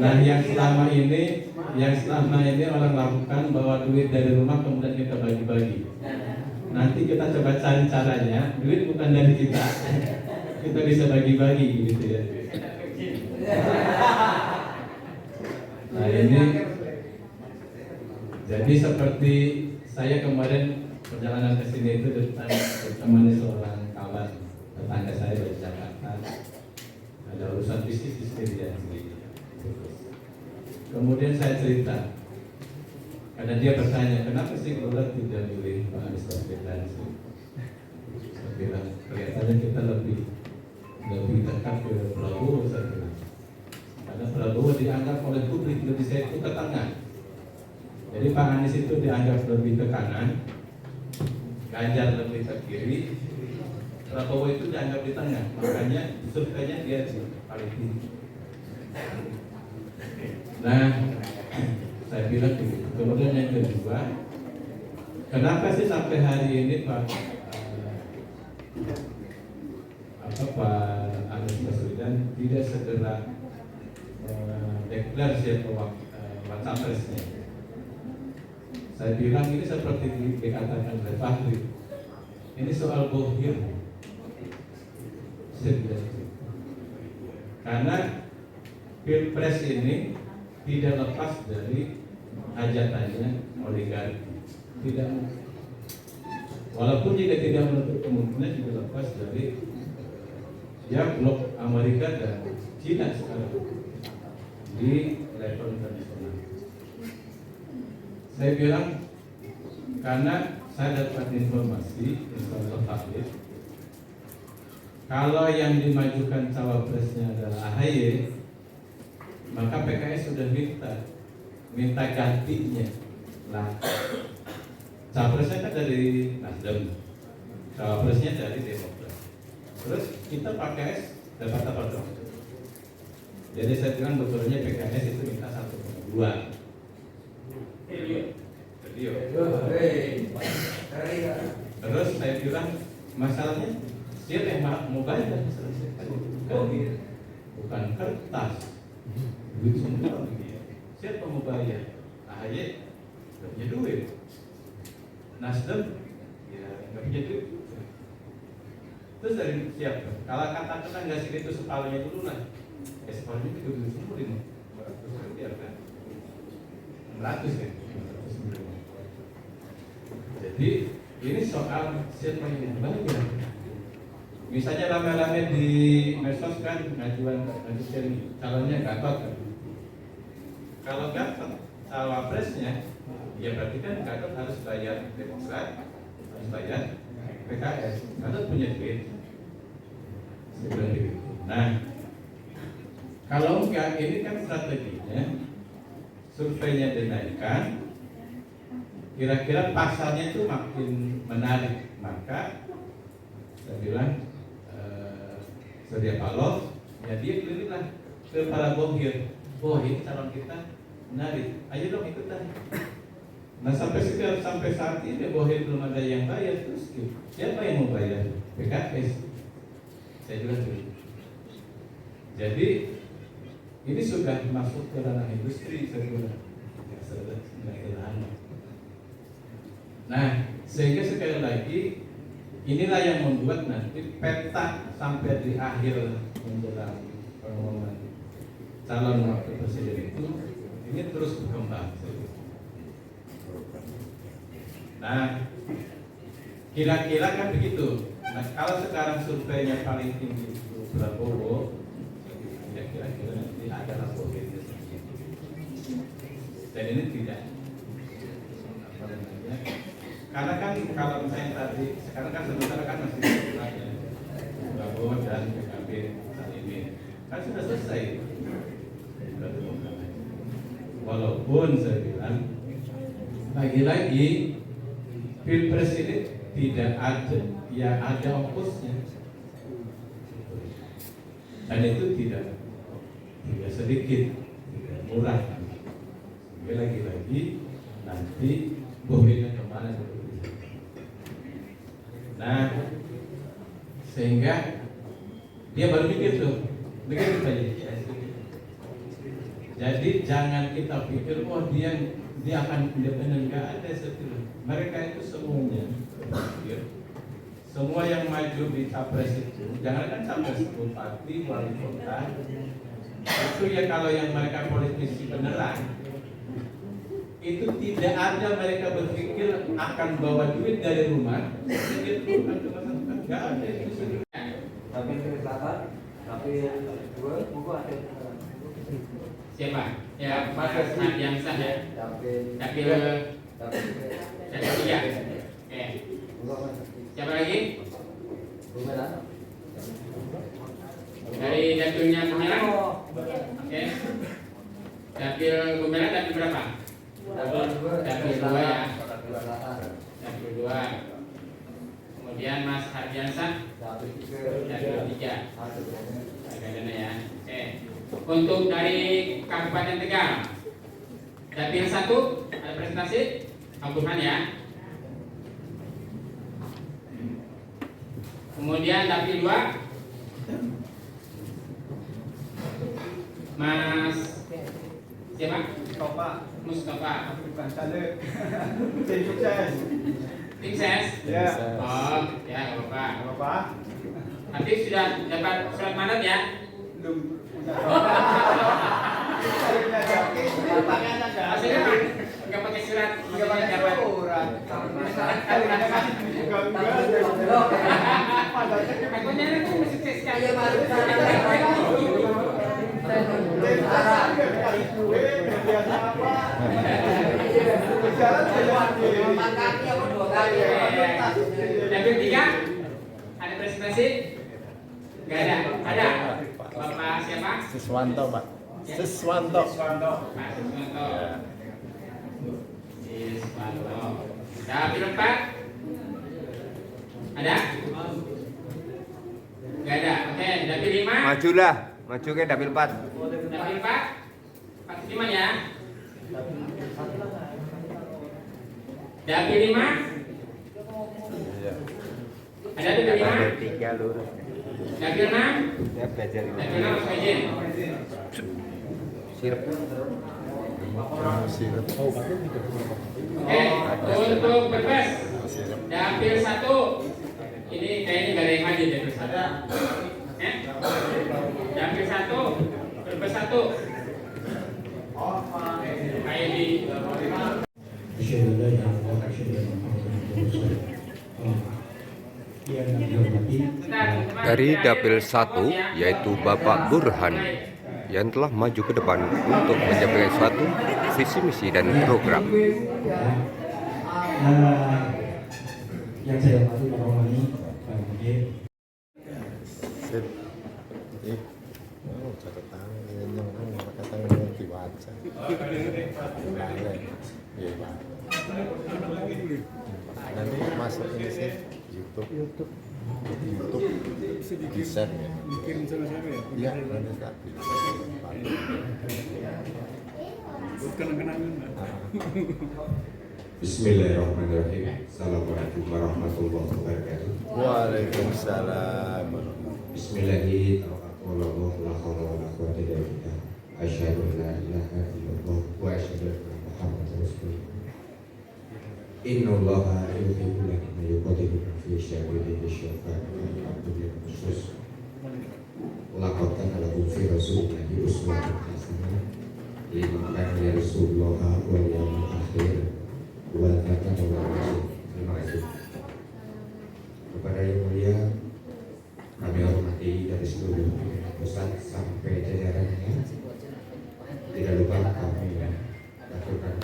Nah, yang selama ini orang lakukan bawa duit dari rumah kemudian kita bagi-bagi. Nanti kita coba cari caranya, duit bukan dari kita bisa bagi-bagi gitu ya. Nah ini, jadi seperti saya kemarin perjalanan ke sini itu ditemani seorang kawan tetangga saya dari Jakarta. Ada urusan bisnis di sini dia. Kemudian saya cerita, karena dia bertanya, kenapa sih Bulat tidak milih Pak Anies Baswedan? Saya bilang, kelihatannya kita lebih dekat ke Prabowo, saya bilang. Karena Prabowo dianggap oleh publik lebih saya itu ke tengah. Jadi Pak Anies itu dianggap lebih ke kanan, Ganjar lebih ke kiri, Prabowo itu dianggap di tengah. Makanya surveinya dia paling tinggi. Nah, saya bilang begitu. Kemudian yang kedua, kenapa sih sampai hari ini Pak Anies Baswedan tidak segera deklarasi siapa capresnya? Saya bilang ini seperti dikatakan oleh Fahri, ini soal bohir. Karena Pilpres ini tidak lepas dari hajatannya oligarki. Tidak, walaupun jika tidak menutup kemungkinan juga lepas dari ya blok Amerika dan Cina sekarang di level internasional. Saya bilang karena saya dapat informasi Fahri, kalau yang dimajukan cawapresnya adalah AHY, maka PKS sudah minta gantinya lah. Capresnya kan dari Nasdem, cawapresnya dari Demokrat. Terus kita PKS dapat apa dong? Jadi saya bilang betulnya PKS itu minta 1,2. Terus saya bilang masalahnya siapa yang mau bayar? Bukan kertas, duit semua. Siapa mau bayar? AHY nggak punya duit, Nasdem ya nggak punya duit. Terus dari siapa? Kalau kata-kata nggak sih itu separuhnya dulu lah. Separuhnya itu duit semua ini. Biar kan 600 kan. Jadi ini soal siapa yang bayar. Misalnya rame-rame di medsos kan ngajuan calonnya Gatot kan. Kalau Gatot cawapresnya, ya berarti kan Gatot harus bayar Demokrat, harus bayar PKS. Gatot punya duit. Nah, kalau enggak, ini kan strateginya surveinya dinaikkan, kira-kira pasarnya itu makin menarik, maka saya bilang Surya Paloh, ya dia kelilinglah ke para bohir. Oh ini calon kita menarik, ayo dong ikutan. Nah sampai saat ini bohir belum ada yang bayar, terus siapa yang mau bayar? PKS. Saya bilang begitu. Jadi ini sudah masuk ke ranah industri, saya bilang. Ya, sederhana. Nah sehingga sekali lagi inilah yang membuat nanti peta sampai di akhir menjelang pengumuman calon wakil presiden itu ini terus berkembang. Nah, kira-kira kan begitu. Nah, kalau sekarang surveinya paling tinggi itu Prabowo, ya kira-kira nanti ada Prabowo. Dan ini tidak apa namanya, karena kan kalau misalnya tadi sekarang kan sementara kan masih surat ya Prabowo dan PKB saat ini kan sudah selesai. Walaupun saya bilang lagi-lagi Pilpres ini tidak ada, ya ada ongkosnya, dan itu tidak sedikit, tidak murah. Jadi lagi-lagi nanti bolehnya kemana seperti itu. Nah, sehingga dia baru pikir tuh, begitu saja. Jadi jangan kita pikir, oh dia akan independen, nggak ada seperti. Mereka itu semuanya, ya, semua yang maju di capres itu, jangan kan capres bupati, wali kota, itu ya kalau yang mereka politisi beneran, itu tidak ada mereka berpikir akan bawa duit dari rumah, itu nggak ada itu. Tapi selatan, tapi dua buku ada. Siapa? Ya, Mas yang sah ya. Dapil 3. Oke. Siapa lagi? Dari dapilnya Bumerang? Oke. Dapil Bumerang dapil berapa? Dapil 2 ya. Dapil 2. Kemudian Mas Hardiansah dapil 3. Agak ya. Oke. Untuk dari Kabupaten Tegal, dapil 1 ada presentasi, Pak Burhan ya. Kemudian dapil 2, Mas siapa? Mustafa. Bukan caleg. Tim sukses. Tim ses? Ya. Oh, ya nggak apa-apa. Apa? Nanti sudah dapat surat mandat ya? Belum punya. Maksudnya nggak pakai surat, Enggak pakai dapat surat. Takutnya itu sukses sekali. Dapil 3 ada presentasi? Nggak ada. Ada. Bapak siapa? Siswanto, Pak. Siswanto. Pak Siswanto. Siswanto. Dapil 4 ada? Nggak ada. Oke, dapil 5. Majulah, maju ke dapil 4. Dapil 4 Pak Sudirman ya. Dapil 5 ada dapil 5. Dapil 3 lurus. Dapil 6 Ya belajar ini. dapil 6 Mas izin. Sirup. Oke, untuk Berbes dapil 1 ini kayaknya nggak ada yang maju dapil 1. Dapil 1 Berbes 1. Kayak di Dari dapil 1 yaitu Bapak Burhan yang telah maju ke depan untuk mencapai suatu visi misi dan program. Yang saya hormati Pak Romani, Pak Made. Sip. Catat tangan, yang kata yang dibaca. Iya, Pak. Nanti masuk ini sih YouTube. Bisa ya. Dikirim sama siapa ya? Iya, nanti tak. Kenang-kenangan. Bismillahirrahmanirrahim. Assalamualaikum warahmatullahi wabarakatuh. Waalaikumsalam. Bismillahirrahmanirrahim. La haula wala quwwata illa billah. Asyhadu an la ilaha illallah wa asyhadu anna Muhammadar Rasulullah. Innallaha yuhibbul ladina yuqatiluna fi sabilihi syafa'atan abdul khusus. Laqad kana lakum fi rasulillahi uswatun hasanah liman kana yarjullaha wal yawmal akhir. Terima kasih kepada yang mulia, kami hormati dari seluruh pusat sampai jajarannya. Tidak lupa kami aturkan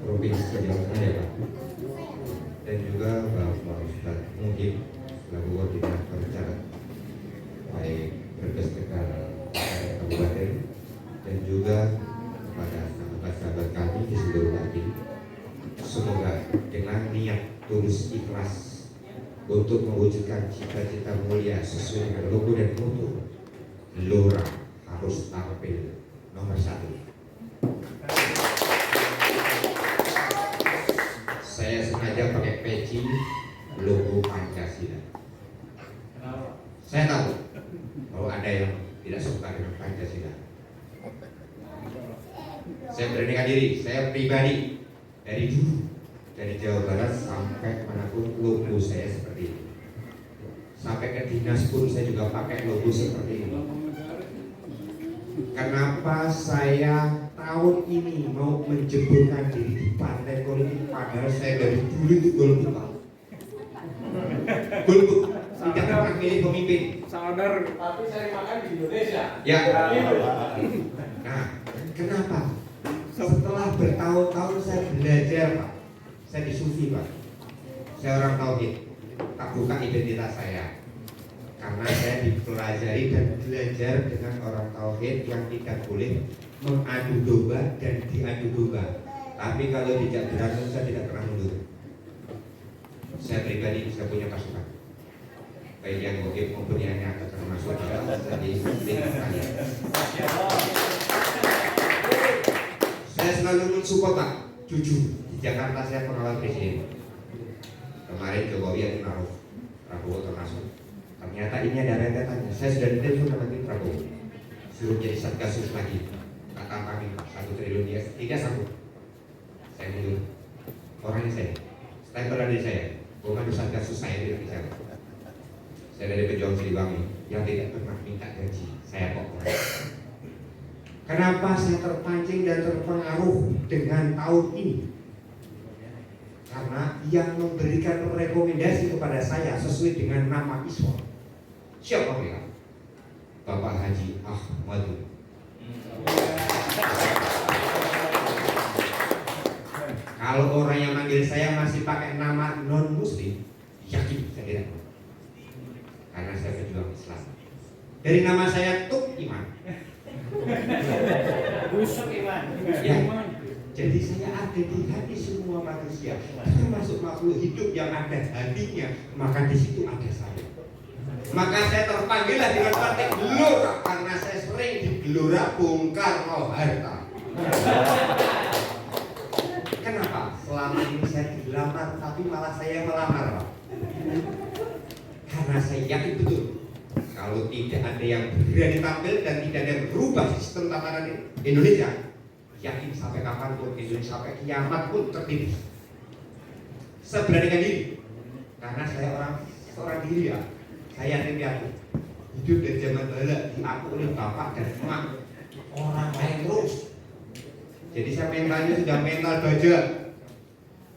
Provinsi Jawa Tengah ya Pak, dan juga Bapak Ustadz Muhib selaku koordinator caleg baik Brebes Tegal Kabupaten, dan juga kepada sahabat-sahabat kami di seluruh Bali. Semoga dengan niat tulus ikhlas untuk mewujudkan cita-cita mulia sesuai dengan logo dan mutu, Gelora harus tampil nomor 1. Saya sengaja pakai peci logo Pancasila. Saya tahu bahwa ada yang tidak suka dengan Pancasila. Saya beranikan diri, saya pribadi dari dulu, dari Jawa Barat sampai manapun logo saya seperti ini. Sampai ke dinas pun saya juga pakai logo seperti ini. Kenapa saya tahun ini mau menjeburkan diri di partai politik, padahal saya dari dulu itu golput Pak. Golput, tidak pernah milih pemimpin. Sadar. Tapi cari makan di Indonesia. Ya. Nah, kenapa? Setelah bertahun-tahun saya belajar Pak, saya di Sufi Pak, saya orang tauhid, tak buka identitas saya. Karena saya dipelajari dan belajar dengan orang tauhid yang tidak boleh mengadu domba dan diadu domba. Tapi kalau tidak berantem saya tidak pernah mundur. Saya pribadi saya punya pasukan, baik yang mungkin maupun yang nyata, termasuk di saya. Saya selalu mensupport Pak, jujur. Di Jakarta saya pengawal presiden. Kemarin Jokowi yang Maruf, Prabowo termasuk. Ternyata ini ada rentetannya. Saya sudah ditelepon sama tim Prabowo, suruh jadi satgasus lagi. Kata kami 1 triliun dia tidak sanggup. Saya mundur. Orangnya saya, stempel dari saya. Bukan satgasus saya tidak bisa. Saya dari pejuang Siliwangi yang tidak pernah minta gaji. Saya kok. Kenapa saya terpancing dan terpengaruh dengan tahun ini? Karena yang memberikan rekomendasi kepada saya sesuai dengan nama Islam. Siapa mereka? Bapak Haji Ahmad. Kalau orang yang manggil saya masih pakai nama non-muslim, yakin saya tidak. Karena saya pejuang Islam. Dari nama saya Tuk Iman. Ya, jadi saya ada di hati semua manusia, termasuk makhluk hidup yang ada hatinya, maka di situ ada saya. Maka saya terpanggillah dengan partai Gelora karena saya sering di Gelora Bung Karno Hatta. Kenapa? Selama ini saya dilamar, tapi malah saya melamar, Pak. Karena saya yakin betul kalau tidak ada yang berani tampil dan tidak ada yang berubah sistem tatanan Indonesia, yakin sampai kapanpun Indonesia sampai kiamat pun tertindih. Saya beranikan diri karena saya seorang diri ya. Saya yakin hidup dari zaman bala diaku oleh bapak dan emak orang lain terus. Jadi saya mentalnya sudah mental baja.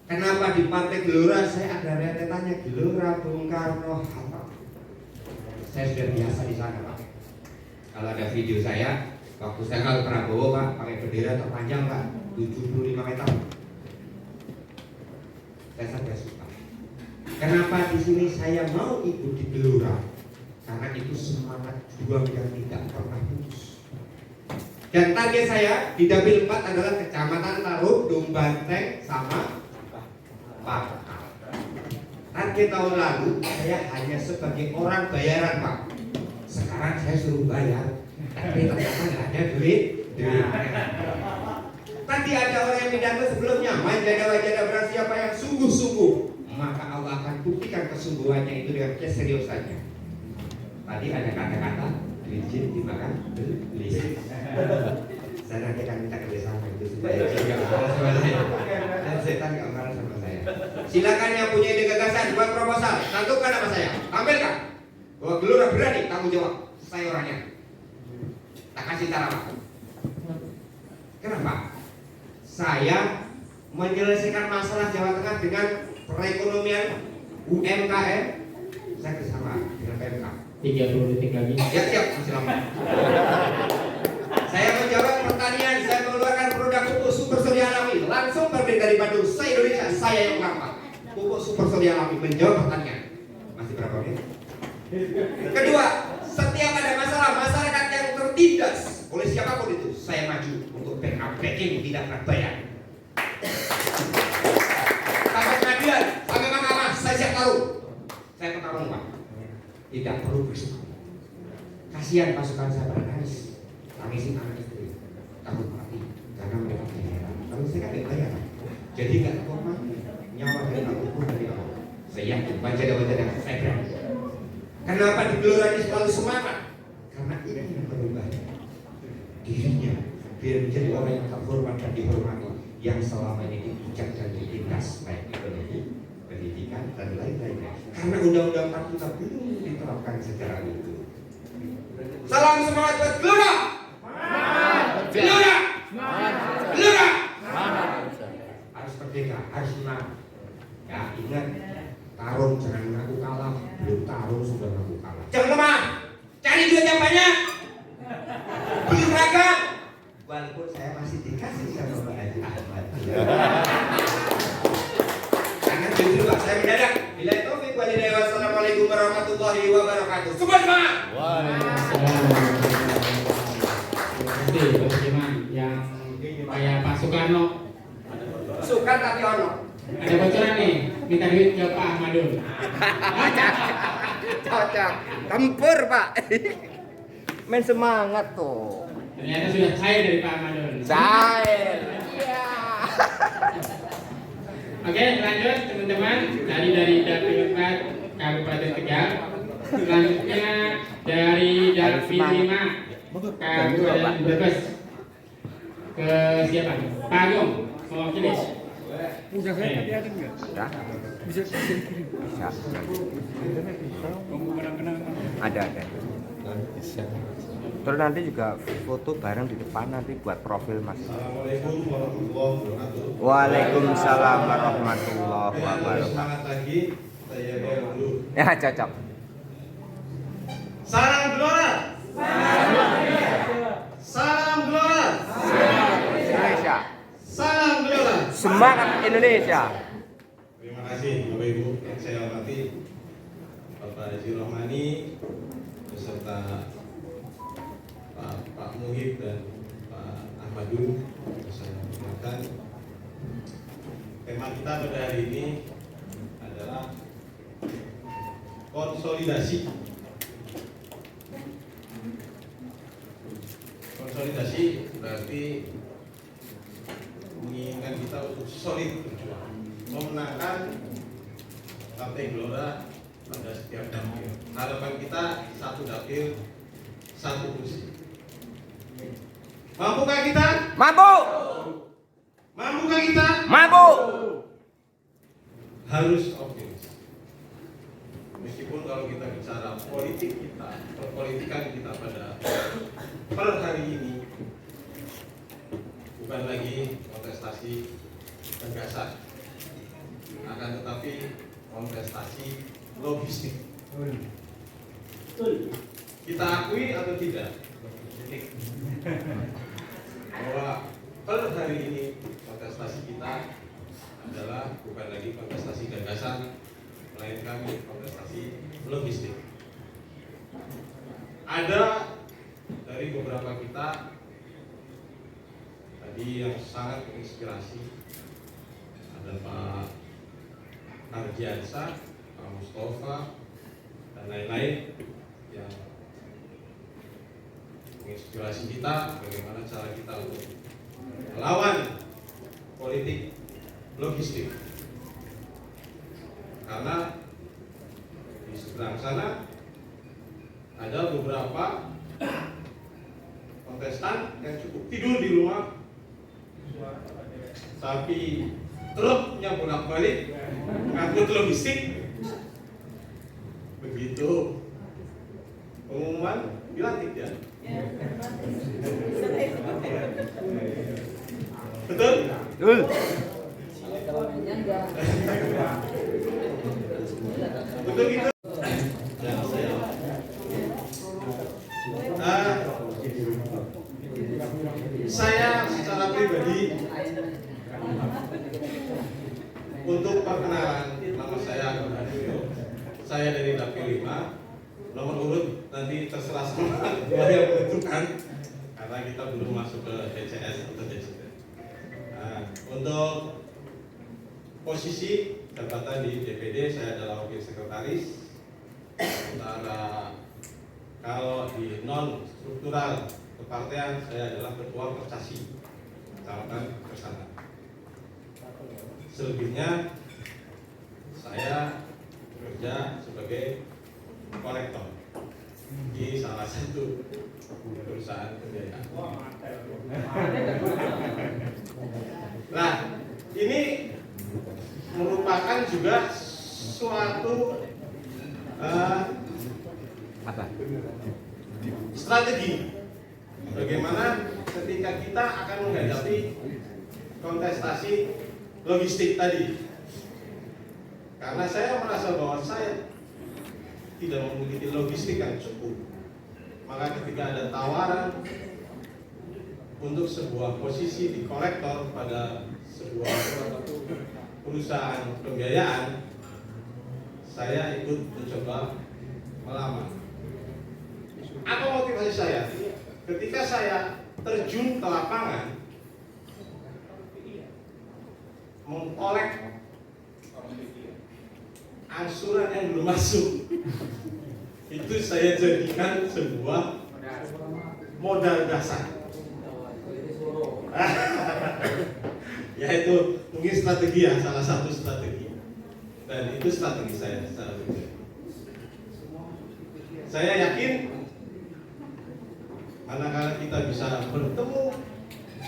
Kenapa di Partai Gelora saya ada rentetannya Gelora Bung Karno Hatta. Saya sudah biasa di sana Pak. Kalau ada video saya waktu saya kalau Prabowo Pak pakai bendera terpanjang Pak 75 meter. Saya suka. Kenapa di sini saya mau ikut di Gelora? Karena itu semangat juang yang tidak pernah putus. Dan target saya di Dapil 4 adalah Kecamatan Taruh, Dombanteng, sama Pak. Target tahun lalu saya hanya sebagai orang bayaran Pak. Sekarang saya suruh bayar, tapi ternyata nggak ada duit. Tadi ada orang yang pidato sebelumnya, menjaga barang siapa yang sungguh-sungguh, maka Allah akan buktikan kesungguhannya itu dengan keseriusannya. Tadi ada kata-kata izin dimakan beli. Saya nanti akan minta kerjasama itu supaya dia nggak marah sama saya dan setan nggak marah sama saya. Silakan yang punya ide gagasan buat proposal, cantumkan nama saya, tampilkan bahwa Gelora berani tanggung jawab. Saya orangnya. Tak kasih cara Pak. Kenapa? Saya menyelesaikan masalah Jawa Tengah dengan perekonomian UMKM. Saya bersama dengan PMK. 30 detik lagi. Ya siap, masih lama. Saya menjawab pertanian, saya mengeluarkan produk pupuk super surya alami langsung terbit dari personil kami menjawab pertanyaan. Masih berapa menit? Kedua, setiap ada masalah masyarakat yang tertindas oleh siapapun itu, saya maju untuk backing tidak pernah bayar. Sampai pengadilan, sampai mahkamah, saya siap taruh. Saya bertarung Pak. Tidak perlu bersyukur. Kasihan pasukan saya pada nangis. Tangisin anak istri. Takut mati karena mereka kehilangan. Kalau saya kan bayar. Jadi nggak terhormat. Nyawa dari aku pun dari Allah. Saya yakin baca dan saya berani. Kenapa di Gelora ini selalu semangat? Karena ini yang berubah dirinya biar menjadi orang yang terhormat dan dihormati, yang selama ini dipijak dan ditindas baik ekonomi, pendidikan dan lain-lainnya. Karena Undang-Undang 45 belum diterapkan secara utuh. Salam semangat buat Gelora. Gelora. Gelora. Harus merdeka, harus menang. Ya ingat, tarung jangan mengaku kalah, belum tarung sudah mengaku kalah. Jangan lemah, cari duit yang banyak, beli seragam. Walaupun saya masih dikasih sama Pak Haji Ahmad. Karena justru Pak saya mendadak. Bila taufik walhidayah, wassalamualaikum warahmatullahi wabarakatuh. Semua semangat. Terima kasih Bang yang kayak Pak Soekarno. Sukan tapi ono. Ada bocoran nih, minta duit ke Pak Ahmadun. Cocok. Tempur, Pak. Main semangat tuh. Ternyata sudah cair dari Pak Ahmadun. Cair. Iya. Oke, lanjut teman-teman. Tadi dari Dapil 4 Kabupaten Tegal. Selanjutnya dari Dapil 5 Kabupaten Brebes. Ke siapa? Pak Agung, mewakili. Udah saya tadi ada nggak? Udah. Bisa kirim. Bisa. Kamu kenang-kenang. Ada. Terus nanti juga foto bareng di depan nanti buat profil Mas. Assalamualaikum warahmatullahi wabarakatuh. Waalaikumsalam warahmatullahi wabarakatuh. Semangat lagi, saya dulu. Ya, cocok. Salam Gelora. Salam Gelora. Indonesia. Salam Gelora. Semangat Indonesia. Terima kasih Bapak Ibu yang saya hormati, Bapak Haji Rohmani beserta Pak Muhib dan Pak Ahmadun. Saya perkenalkan, tema kita pada hari ini adalah konsolidasi. Konsolidasi berarti menginginkan kita untuk solid berjuang, memenangkan Partai Gelora pada setiap dapil. Harapan kita satu dapil, satu kursi. Mampukah kita? Mampu. Mampukah kita? Mampu. Harus optimis. Meskipun kalau kita bicara politik kita, perpolitikan kita pada per hari ini bukan lagi kontestasi gagasan, akan tetapi kontestasi logistik. Kita akui atau tidak bahwa per hari ini kontestasi kita adalah bukan lagi kontestasi gagasan, melainkan kontestasi logistik. Ada dari beberapa kita tadi yang sangat menginspirasi, ada Pak Ardiansa, Pak Mustafa, dan lain-lain yang menginspirasi kita bagaimana cara kita untuk melawan politik logistik. Karena di seberang sana ada beberapa kontestan yang cukup tidur di rumah, tapi truknya bolak-balik ngangkut logistik. Begitu pengumuman dilantik ya. Betul? Betul. Betul gitu. Saya secara pribadi untuk perkenalan, nama saya nanti terserah sama ketua yang menentukan karena kita belum masuk ke DCS atau DCT. Nah, untuk posisi jabatan di DPD saya adalah wakil sekretaris. Sementara kalau di non struktural kepartean saya adalah ketua Percasi Kecamatan Kersana. Selebihnya saya bekerja sebagai kolektor di salah satu perusahaan pembiayaan. Nah, ini merupakan juga suatu strategi bagaimana ketika kita akan menghadapi kontestasi logistik tadi. Karena saya merasa bahwa saya tidak memiliki logistik yang cukup, maka ketika ada tawaran untuk sebuah posisi di kolektor pada sebuah perusahaan pembiayaan, saya ikut mencoba melamar. Apa motivasi saya? Ketika saya terjun ke lapangan mengkolek angsuran yang belum masuk, itu saya jadikan sebuah modal dasar. Yaitu mungkin strategi ya, salah satu strategi. Dan itu strategi saya secara pribadi. Saya yakin manakala kita bisa bertemu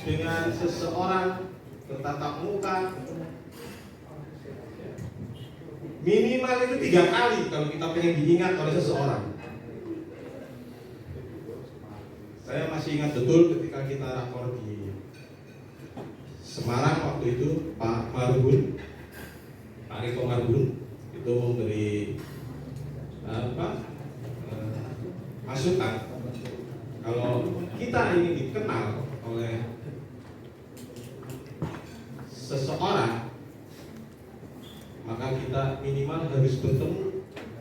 dengan seseorang bertatap muka, minimal itu 3 kali kalau kita pengen diingat oleh seseorang. Saya masih ingat betul ketika kita rakor di Semarang waktu itu, Pak Marbun, Pak Riko Marbun itu memberi masukan kalau kita ingin dikenal oleh seseorang, maka kita minimal harus bertemu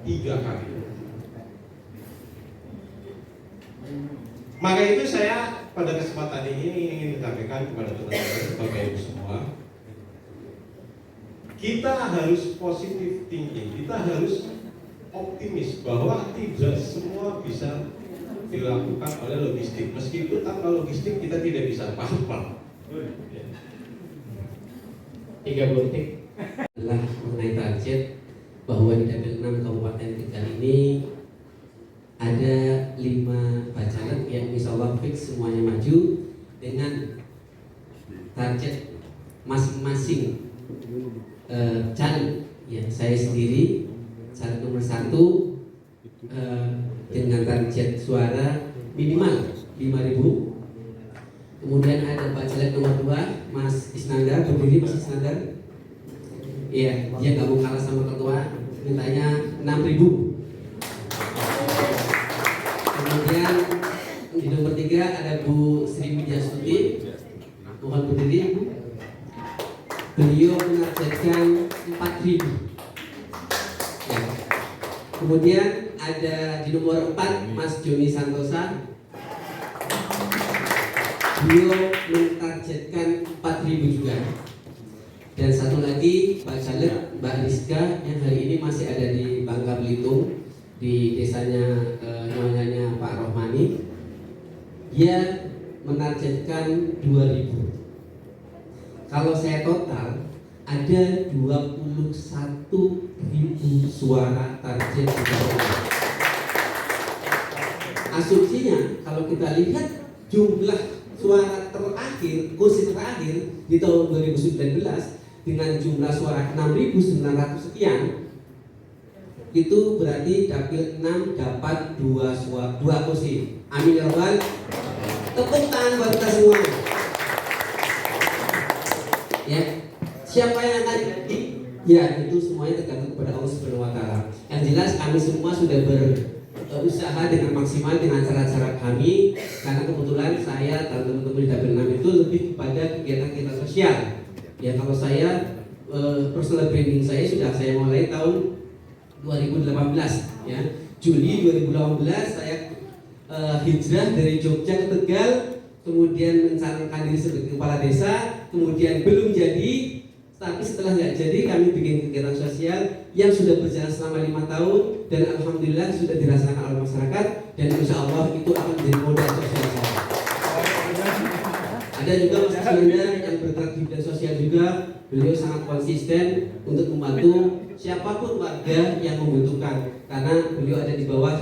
3 kali. Maka itu saya pada kesempatan ini ingin menyampaikan kepada teman-teman Bapak Ibu semua, kita harus positive thinking, kita harus optimis bahwa tidak semua bisa dilakukan oleh logistik. Meskipun tanpa logistik kita tidak bisa apa-apa. 30 detik adalah mengenai target bahwa di Dapil 6 Kabupaten Tegal ini ada 5 bacalek yang insya Allah fix semuanya maju dengan target masing-masing caleg. Ya, saya sendiri caleg nomor 1 dengan target suara minimal 5.000. Kemudian ada bacalek nomor 2 Mas Isnandar, berdiri Mas Isnandar. Iya, dia nggak mau kalah sama ketua, mintanya 6.000. Kemudian di nomor 3 ada Bu Sri Widyasuti, mohon berdiri. Beliau menargetkan 4.000. Ya. Kemudian ada di nomor 4 Mas Joni Santosa, beliau menargetkan 4.000 juga. Dan satu lagi Pak Caleg Mbak Rizka yang hari ini masih ada di Bangka Belitung di desanya nyonyanya Pak Rohmani, dia menargetkan 2.000. Kalau saya total ada 21.000 suara target. Asumsinya kalau kita lihat jumlah suara terakhir, kursi terakhir di tahun 2019 dengan jumlah suara 6.900 sekian, itu berarti Dapil 6 dapat 2 kursi. Amin ya Rabbal. Tepuk tangan buat kita semua. Ya, siapa yang akan di? Ya, itu semuanya tergantung kepada Allah Subhanahu wa taala. Yang jelas kami semua sudah berusaha dengan maksimal dengan cara-cara kami, karena kebetulan saya dan teman-teman di Dapil 6 itu lebih kepada kegiatan sosial. Ya, kalau saya personal branding saya sudah saya mulai tahun 2018 ya. Juli 2018 saya hijrah dari Jogja ke Tegal, kemudian mencalonkan diri sebagai kepala desa, kemudian belum jadi, tapi setelah nggak jadi kami bikin kegiatan sosial yang sudah berjalan selama 5 tahun dan alhamdulillah sudah dirasakan oleh masyarakat dan insya Allah itu akan menjadi modal sosial saya. Ada juga Mas Juanda yang bergerak di bidang sosial juga, beliau sangat konsisten untuk membantu siapapun warga yang membutuhkan karena beliau ada di bawah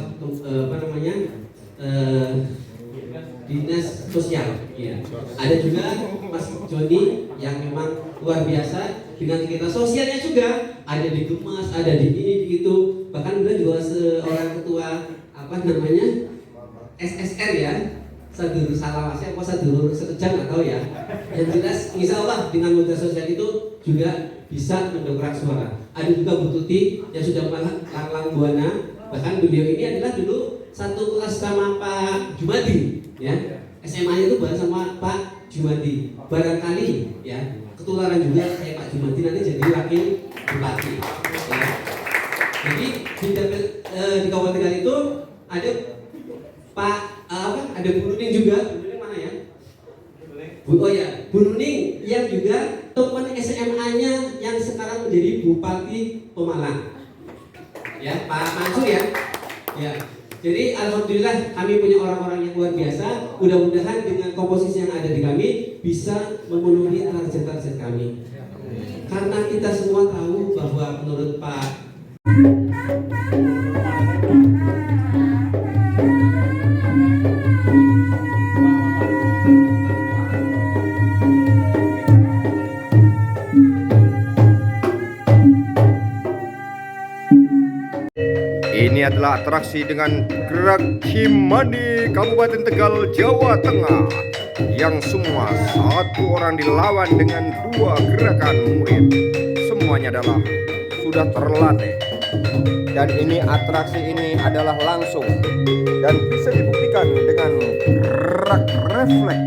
dinas sosial. Ya. Ada juga Mas Joni yang memang luar biasa dengan kegiatan sosialnya juga, ada di Gemas, ada di ini di itu, bahkan beliau juga seorang ketua SSR ya, Sadurur Salawasi apa Sadurur Sekejam nggak tahu ya. Yang jelas insya Allah dengan modal sosial itu juga bisa mendongkrak suara. Ada juga Bu Tuti yang sudah malang buana, bahkan beliau ini adalah dulu satu kelas sama Pak Jumadi ya, SMA-nya itu bareng sama Pak Jumadi. Barangkali ya ketularan juga kayak Pak Jumadi nanti jadi wakil bupati ya. Jadi di Kabupaten Tegal itu ada ada Bu Nuning juga. Bu Nuning mana ya? Bu Nuning yang juga teman SMA-nya yang sekarang menjadi Bupati Pemalang ya, Pak Mansur ya. Ya, jadi alhamdulillah kami punya orang-orang yang luar biasa. Mudah-mudahan dengan komposisi yang ada di kami bisa memenuhi target-target kami. Karena kita semua tahu bahwa menurut Pak Ini adalah atraksi dengan gerak Cimandi Kabupaten Tegal, Jawa Tengah, yang semua satu orang dilawan dengan 2 gerakan murid. Semuanya adalah sudah terlatih. Dan ini atraksi ini adalah langsung dan bisa dibuktikan dengan gerak refleks.